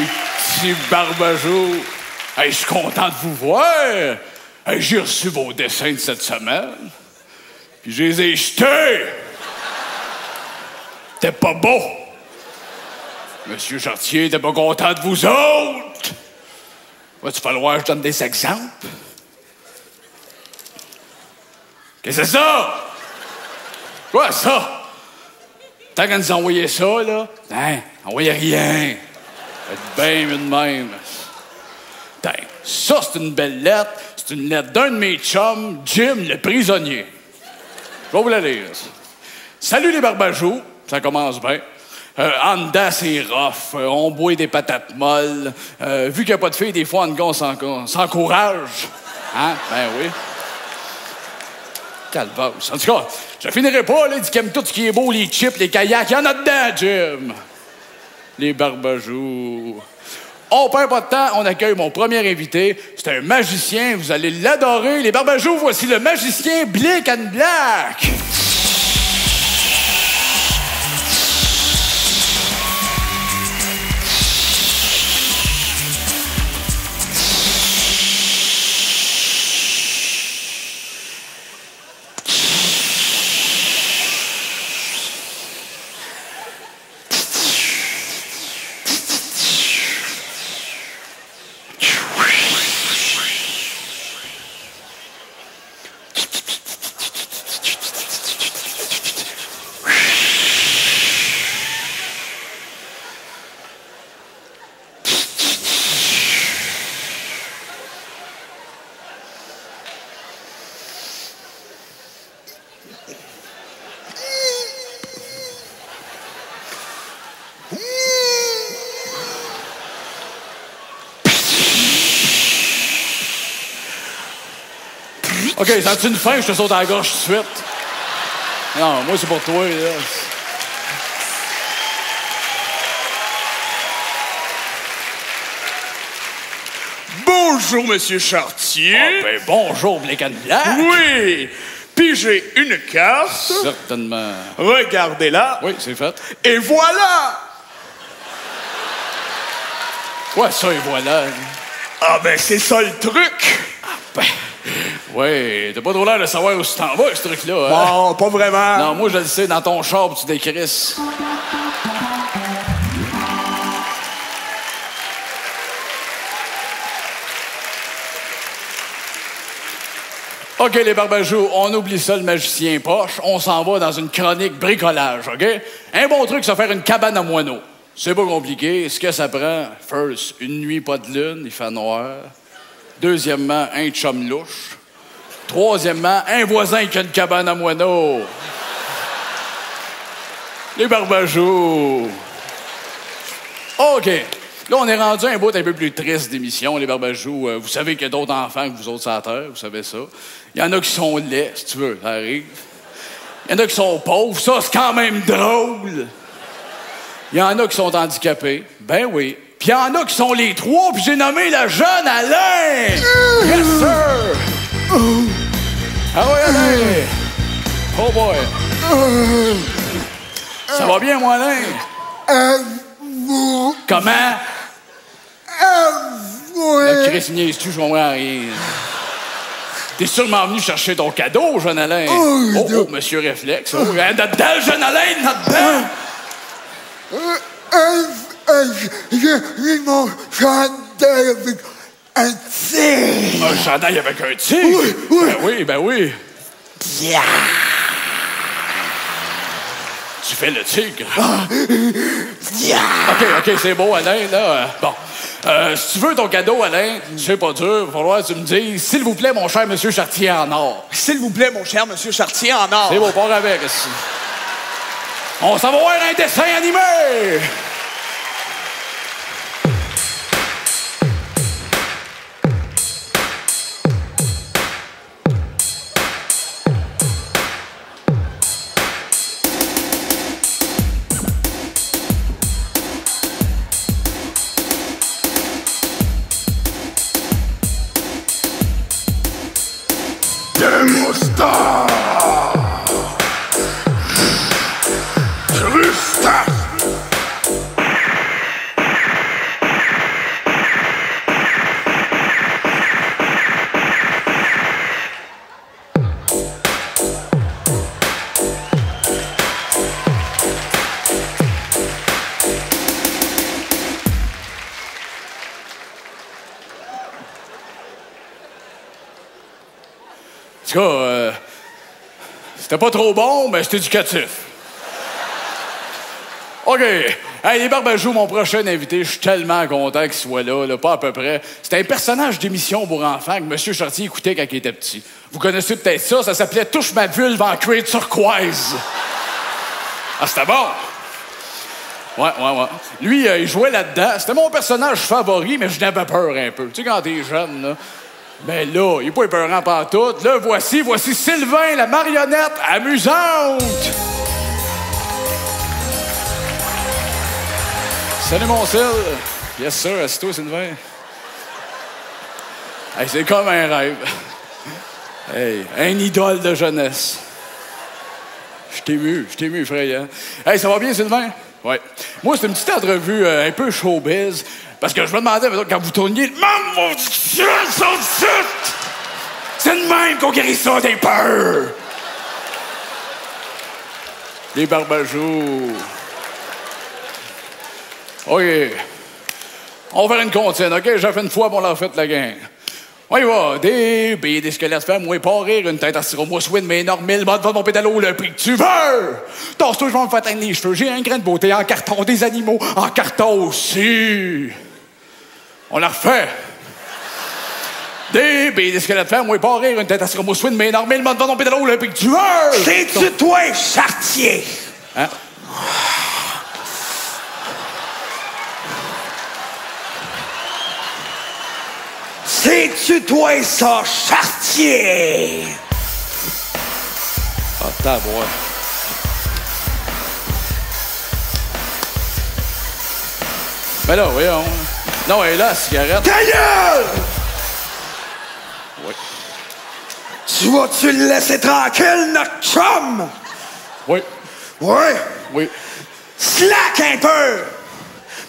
S3: petits barbajous, hey, je suis content de vous voir. Hey, j'ai reçu vos dessins de cette semaine, puis je les ai jetés. T'es pas beau. Monsieur Chartier, t'es pas content de vous autres? Va-tu falloir que je donne des exemples? Qu'est-ce que c'est ça? Quoi, ça? Tant qu'à nous envoyer ça, là, hein, envoyez rien. Faites bien mieux de même. Tain, ça, c'est une belle lettre. C'est une lettre d'un de mes chums, Jim, le prisonnier. Je vais vous la lire. Salut les barbajous. Ça commence bien. En dedans, c'est rough. On boit des patates molles. Vu qu'il n'y a pas de filles, des fois, en gars, on s'encourage. Hein? Ben oui. Calvasse. En tout cas, je finirai pas, là. Il dit qu'il aime tout ce qui est beau, les chips, les kayaks. Il y en a dedans, Jim. Les barbajous. On perd pas de temps, on accueille mon premier invité. C'est un magicien, vous allez l'adorer. Les barbajous, voici le magicien Blick and Black. OK, sens-tu une faim, je te saute à la gorge tout de suite. Non, moi, c'est pour toi, là.
S6: Bonjour, Monsieur Chartier.
S3: Ah, ben, bonjour, Blick and Black.
S6: Oui. Puis j'ai une carte.
S3: Certainement.
S6: Regardez-la.
S3: Oui, c'est fait.
S6: Et voilà.
S3: Quoi, ça, et voilà?
S6: Ah, ben, c'est ça le truc.
S3: Ah, ben... Oui, t'as pas trop l'air de savoir où tu t'en vas, ce truc-là. Hein?
S6: Non, pas vraiment.
S3: Non, moi, je le sais, dans ton char, tu décrisses. OK, les barbajous, on oublie ça, le magicien poche. On s'en va dans une chronique bricolage, OK? Un bon truc, c'est faire une cabane à moineaux. C'est pas compliqué. Ce que ça prend, first, une nuit pas de lune, il fait noir. Deuxièmement, un chum louche. Troisièmement, un voisin qui a une cabane à moineaux. Les barbajous. OK. Là, on est rendu à un bout un peu plus triste d'émission, les barbajous. Vous savez qu'il y a d'autres enfants que vous autres sur la terre, vous savez ça. Il y en a qui sont laids, si tu veux, ça arrive. Il y en a qui sont pauvres, ça, c'est quand même drôle. Il y en a qui sont handicapés, ben oui. Puis il y en a qui sont les trois, puis j'ai nommé le jeune Alain! Yes, sir! Ah oui, Alain! Oh boy! Ça va bien, moi, Alain? Comment? Le Chris niaise-tu, je comprends rien. T'es sûrement venu chercher ton cadeau, jeune Alain. Oh, monsieur Réflexe. Oh, là-dedans, jeune Alain, là-dedans!
S1: J'ai mon chandail avec un tigre.
S3: Un chandail avec un tigre?
S1: Oui, oui.
S3: Ben oui.
S1: Yeah.
S3: Tu fais le tigre.
S1: Yeah.
S3: OK, c'est beau, Alain, là. Bon. Si tu veux ton cadeau, Alain, c'est pas dur. Il va falloir que tu me dises, s'il vous plaît, mon cher monsieur Chartier en or.
S6: S'il vous plaît, mon cher monsieur Chartier en or.
S3: C'est beau, part avec. On s'en va voir un dessin animé!
S1: Demostar! Christa!
S3: tout cas, c'était pas trop bon, mais c'était éducatif. OK. Hey, les Barbajous, mon prochain invité, je suis tellement content qu'il soit là, pas à peu près. C'était un personnage d'émission pour enfants que M. Chartier écoutait quand il était petit. Vous connaissez peut-être ça s'appelait « Touche ma vulve en cuir turquoise ». Ah, c'était bon. Ouais. Lui, il jouait là-dedans. C'était mon personnage favori, mais je n'avais peur un peu. Tu sais, quand t'es jeune, là. Mais là, il est pas épeurant pantoute. Là, voici Sylvain, la marionnette amusante. Salut, mon Syl. Yes, sir. Assis-toi, Sylvain. Hey, c'est comme un rêve. Hey, un idole de jeunesse. Je t'ai ému, effrayant. Hey, ça va bien, Sylvain? Ouais. Moi, c'est une petite entrevue un peu showbiz, parce que je me demandais, quand vous tourniez, c'est de même qu'on guérit ça des peurs! Les Barbajous. OK. On va faire une comptine, OK? J'ai fait une fois, on l'a fait, la gang. On y va. Des squelettes fermes, moi, pas rire, une tête à sirop, moi, swing, mais énorme, 1000 bahts, va mon pédalo, le prix que tu veux! Tasse-toi, je vais me faire teindre les cheveux. J'ai un grain de beauté en carton, des animaux en carton aussi. On la refait. Des squelettes fermes, moi, pas rire, une tête à sirop, moi, swing, mais énorme, 1000 bahts, va mon pédalo, le prix que tu veux!
S6: C'est-tu toi, Chartier?
S3: Hein?
S6: C'est-tu toi, ça, Chartier?
S3: Ah, tabouin. Ben là, voyons. Non, elle est là, la cigarette.
S6: Ta gueule!
S3: Oui.
S6: Tu vas-tu le laisser tranquille, notre chum?
S3: Oui.
S6: Oui? Slack un peu!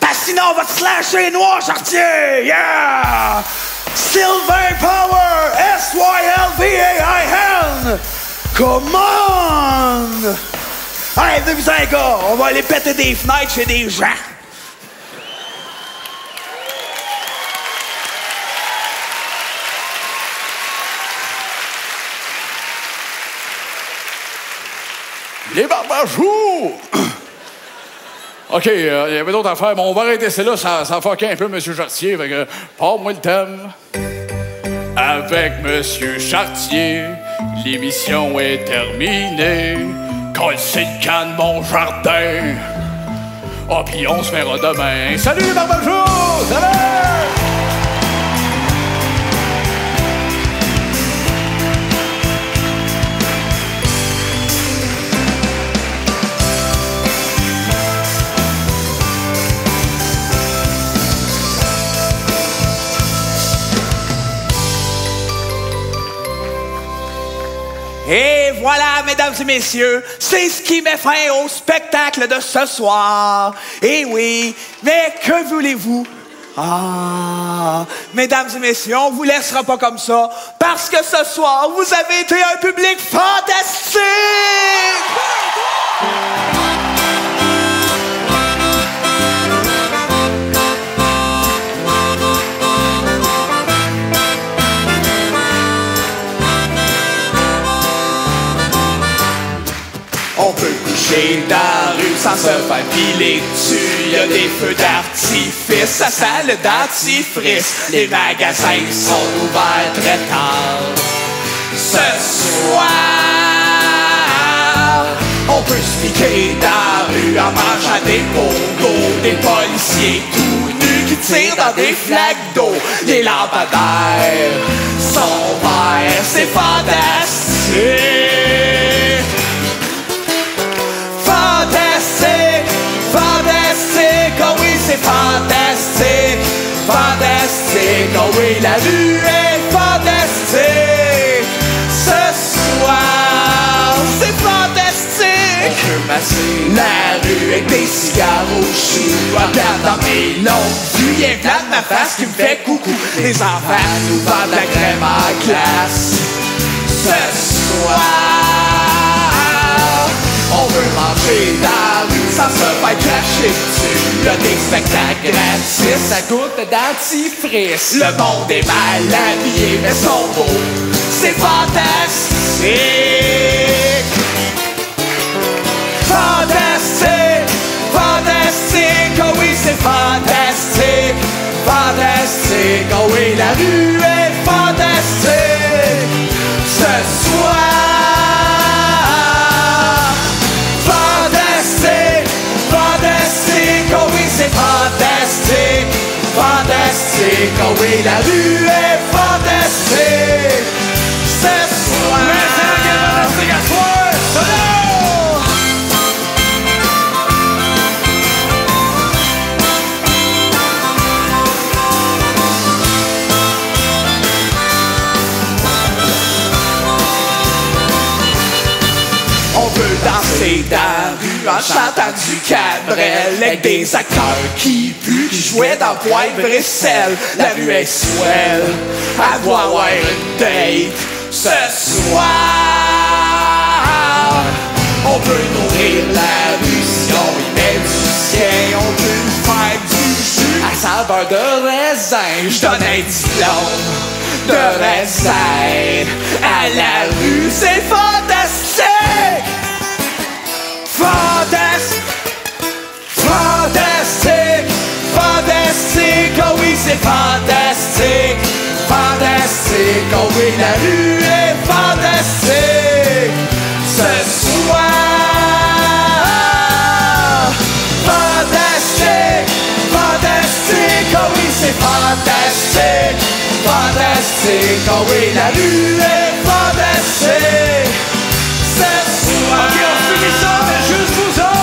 S6: Parce que sinon, on va te slasher les noirs, Chartier! Yeah! Sylvain Power! S-Y-L-V-A-I-N! Come on! Allez, venez-vous un gars! On va aller péter des fenêtres chez des gens!
S3: Les Barbajous! OK, il y avait d'autres affaires, mais on va arrêter ça là, ça fuckait un peu M. Chartier, fait que parle-moi le thème. Avec M. Chartier, l'émission est terminée. Colle c'est le camp de mon jardin. Ah, puis on se verra demain. Salut les Barbajous! Salut!
S6: Et voilà, mesdames et messieurs, c'est ce qui met fin au spectacle de ce soir. Et oui, mais que voulez-vous? Ah, mesdames et messieurs, on vous laissera pas comme ça, parce que ce soir, vous avez été un public fantastique!
S4: On peut coucher dans la rue sans se faire piler dessus. Y'a des feux d'artifice, ça sent le dentifrice. Les magasins sont ouverts très tard. Ce soir, on peut se piquer dans la rue en mangeant des pogos. Des policiers tout nus qui tirent dans des flaques d'eau. Les lampadaires sont verts, c'est fantastique. Fantastique, oh oui, c'est fantastique. Fantastique, oh oui, la rue est fantastique. Ce soir, c'est fantastique. On peut masser la rue avec des cigares au chou. Regarde dans mes longues vues, y'a un plat de ma face qui me fait coucou. Les enfants nous vendent la crème en glace. Ce soir, on veut manger dans la rue sans se faire cracher dessus. Y'a des spectacles gratis, ça coûte de dentifrice. Le monde est mal habillé, mais sont beaux. c'est fantastique. Fantastique, fantastique, oh oui, c'est fantastique. Fantastique, oh oui, la rue est fantastique. Ce soir, fantastique, fantastique, oh oui, c'est fantastique. Fantastique, oh oui, la rue est fantastique. Ce soir, mais c'est le game fantastique à soir, solo! On peut danser dans la rue en chantant du Cabrel avec des acteurs qui puent, qui jouaient dans Poivre et Sel. La rue est swell, à doit avoir une date ce soir. On peut nourrir la rue si on y met du sien. On peut faire du jus à saveur de raisin. Je donne un diplôme de raisin à la rue, c'est fantastique! Fantastique! Fantastique! Fantastique! Oh oui, c'est fantastique! Fantastique! Oh oui, la rue est fantastique! Ce soir! Fantastique! Fantastique! Oh oui, c'est fantastique! Fantastique! Oh oui, la rue est fantastique! Ce soir! Ok, on finit ça, mais juste vous autres!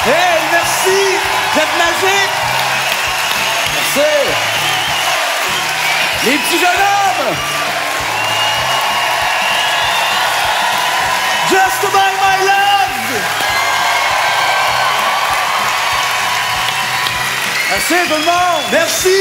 S4: Hey, merci! Vous êtes magique!
S3: Merci! Les petits jeunes hommes!
S4: Just about my love!
S3: Merci tout le monde!
S4: Merci!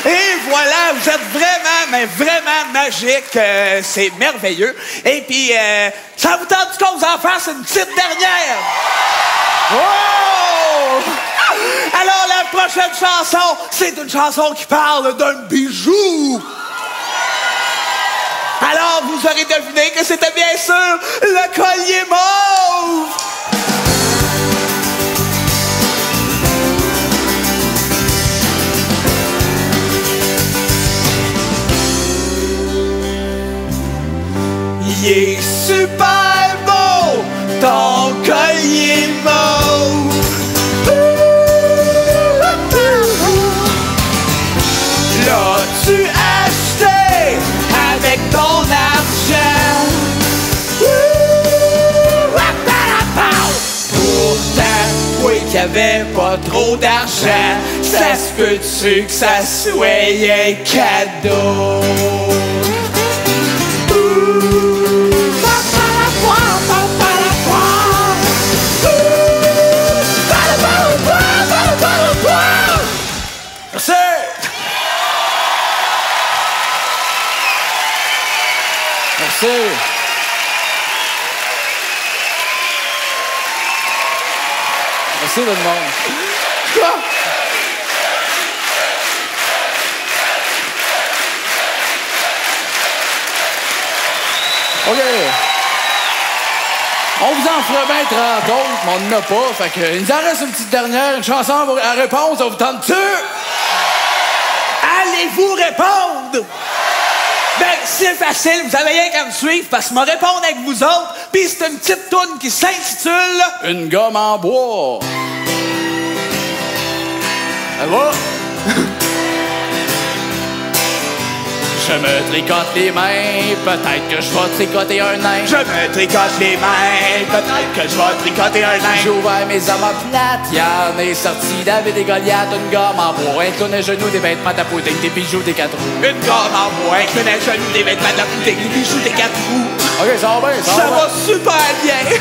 S4: Et voilà, vous êtes vraiment, mais vraiment magique. C'est merveilleux. Et puis, ça vous tente qu'on vous en fasse une petite dernière? Oh! Alors, la prochaine chanson, c'est une chanson qui parle d'un bijou. Alors, vous aurez deviné que c'était bien sûr le collier mauve. Il est super beau, ton collier mauve. L'as-tu acheté avec ton argent? Pourtant, oui qu'il n'y avait pas trop d'argent. Ça se peut-tu que ça soit un cadeau?
S3: Merci! Merci! Merci tout le monde. Quoi? OK. On vous en fera bien 30 autres, mais on n'en a pas. Fait que, il nous en reste une petite dernière, une chanson à réponse. On vous tente-tu?
S6: Allez-vous répondre? Ben, c'est facile, vous avez rien qu'à me suivre parce que je vais répondre avec vous autres. Puis c'est une petite toune qui s'intitule
S3: Une gomme en bois. Ça va? Je me tricote les mains, peut-être que je vais tricoter un nain.
S6: Je me tricote les mains, peut-être que je vais tricoter un nain.
S3: J'ai ouvert mes omoplates, y'en est sorti David et Goliath, une gomme en bois, un clown à genoux, des vêtements de pudding, des bijoux, des 4 roues.
S6: Une gomme en bois, un clown à genoux, des vêtements de pudding, des bijoux, des 4 roues.
S3: OK, ça va bien,
S6: ça va super bien.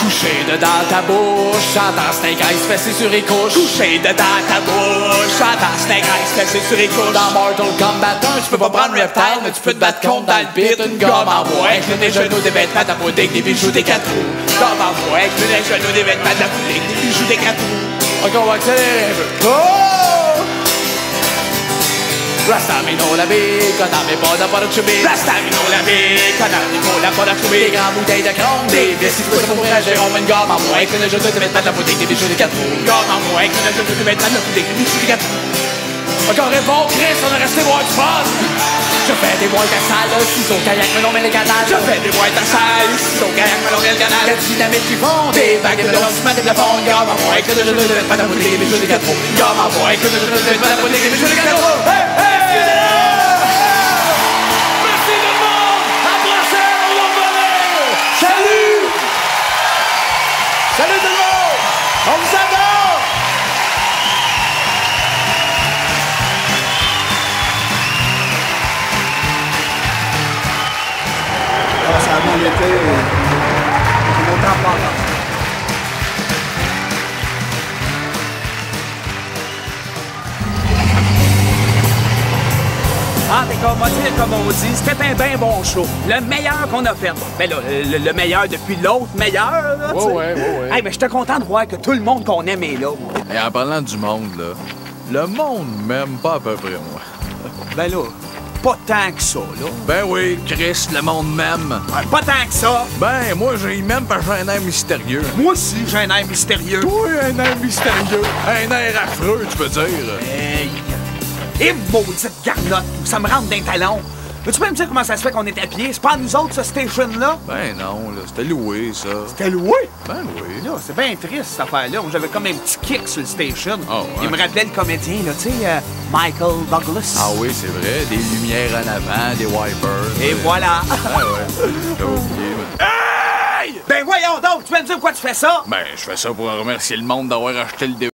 S3: Couché dedans ta bouche, chantant Snake Eyes, fessé sur les couches.
S6: Couché dedans ta bouche, chantant Snake Eyes, fessé sur les couches.
S3: Dans Mortal Kombat 1, tu peux pas prendre Reptile, mais tu peux te battre contre dans le pit. Une gomme en bois, incline les genoux, des vêtements de pudding, des bijoux, des 4 roues.
S6: Gomme en bois, incline les genoux, des vêtements de pudding, des bijoux, des 4 roues.
S3: OK, on va accélérer un peu. Oh! Rastamino lavé, connais pas de parachubi.
S6: Rastamino lavé, connais pas de parachubi.
S3: Des grandes bouteilles de chrome, des vestes, pour voyager, on met une gomme en bois, incline les genoux, des vêtements de pudding, des bijoux, des 4 roues.
S6: Gomme en bois, incline les genoux, des vêtements de pudding, des bijoux, des 4 roues.
S3: Encore réponds, Chris, on est resté voir du fun. Je fais des boîtes à salle, ciseaux, kayak, melon, mais les canals.
S6: Je fais des boîtes à salle, ciseaux, kayak, melon, mais les canals.
S3: La dynamite qui fond, des bagues de melon, ciment, des plafonds. Gomme en bois, incline les genoux, des vêtements de pudding, des bijoux, des 4 roues. Gomme en bois, incline les genoux, des vêtements de pudding, des bijoux, des 4 roues. Hey, hey! Merci tout le monde! À la prochaine, on va revenir! Salut! Salut tout le monde! On vous adore!
S17: Ça a bien été. C'est mon temps pas.
S6: Ah, mais comme on dit, c'était un bien bon show. Le meilleur qu'on a fait. Ben là, le meilleur depuis l'autre meilleur, là,
S3: Ouais.
S6: Hey, mais j'étais content de voir que tout le monde qu'on aime est là.
S8: Et en parlant du monde, là, le monde m'aime pas à peu près, moi.
S6: Ben là, pas tant que ça, là.
S8: Ben oui, Chris, le monde m'aime.
S6: Ouais, pas tant que ça.
S8: Ben, moi, j'ai même parce que j'ai un air mystérieux.
S6: Moi aussi, j'ai un air mystérieux.
S8: Toi, un air mystérieux. Un air affreux, tu peux dire.
S6: Hey! Et maudite garnotte, ça me rentre d'un talon. Veux-tu même me dire comment ça se fait qu'on est à pied? C'est pas à nous autres, ce station-là?
S8: Ben non, là, c'était loué, ça.
S6: C'était loué?
S8: Ben oui.
S6: Là, c'est bien triste, cette affaire-là. J'avais comme un petit kick sur le station.
S8: Oh, ouais.
S6: Il me rappelait le comédien, là, tu sais, Michael Douglas.
S8: Ah oui, c'est vrai. Des lumières en avant, des wipers.
S6: Et voilà.
S8: Ah ouais, j'avais oublié.
S6: Hey! Ben voyons donc, tu peux me dire pourquoi tu fais ça?
S8: Ben, je fais ça pour remercier le monde d'avoir acheté le DVD.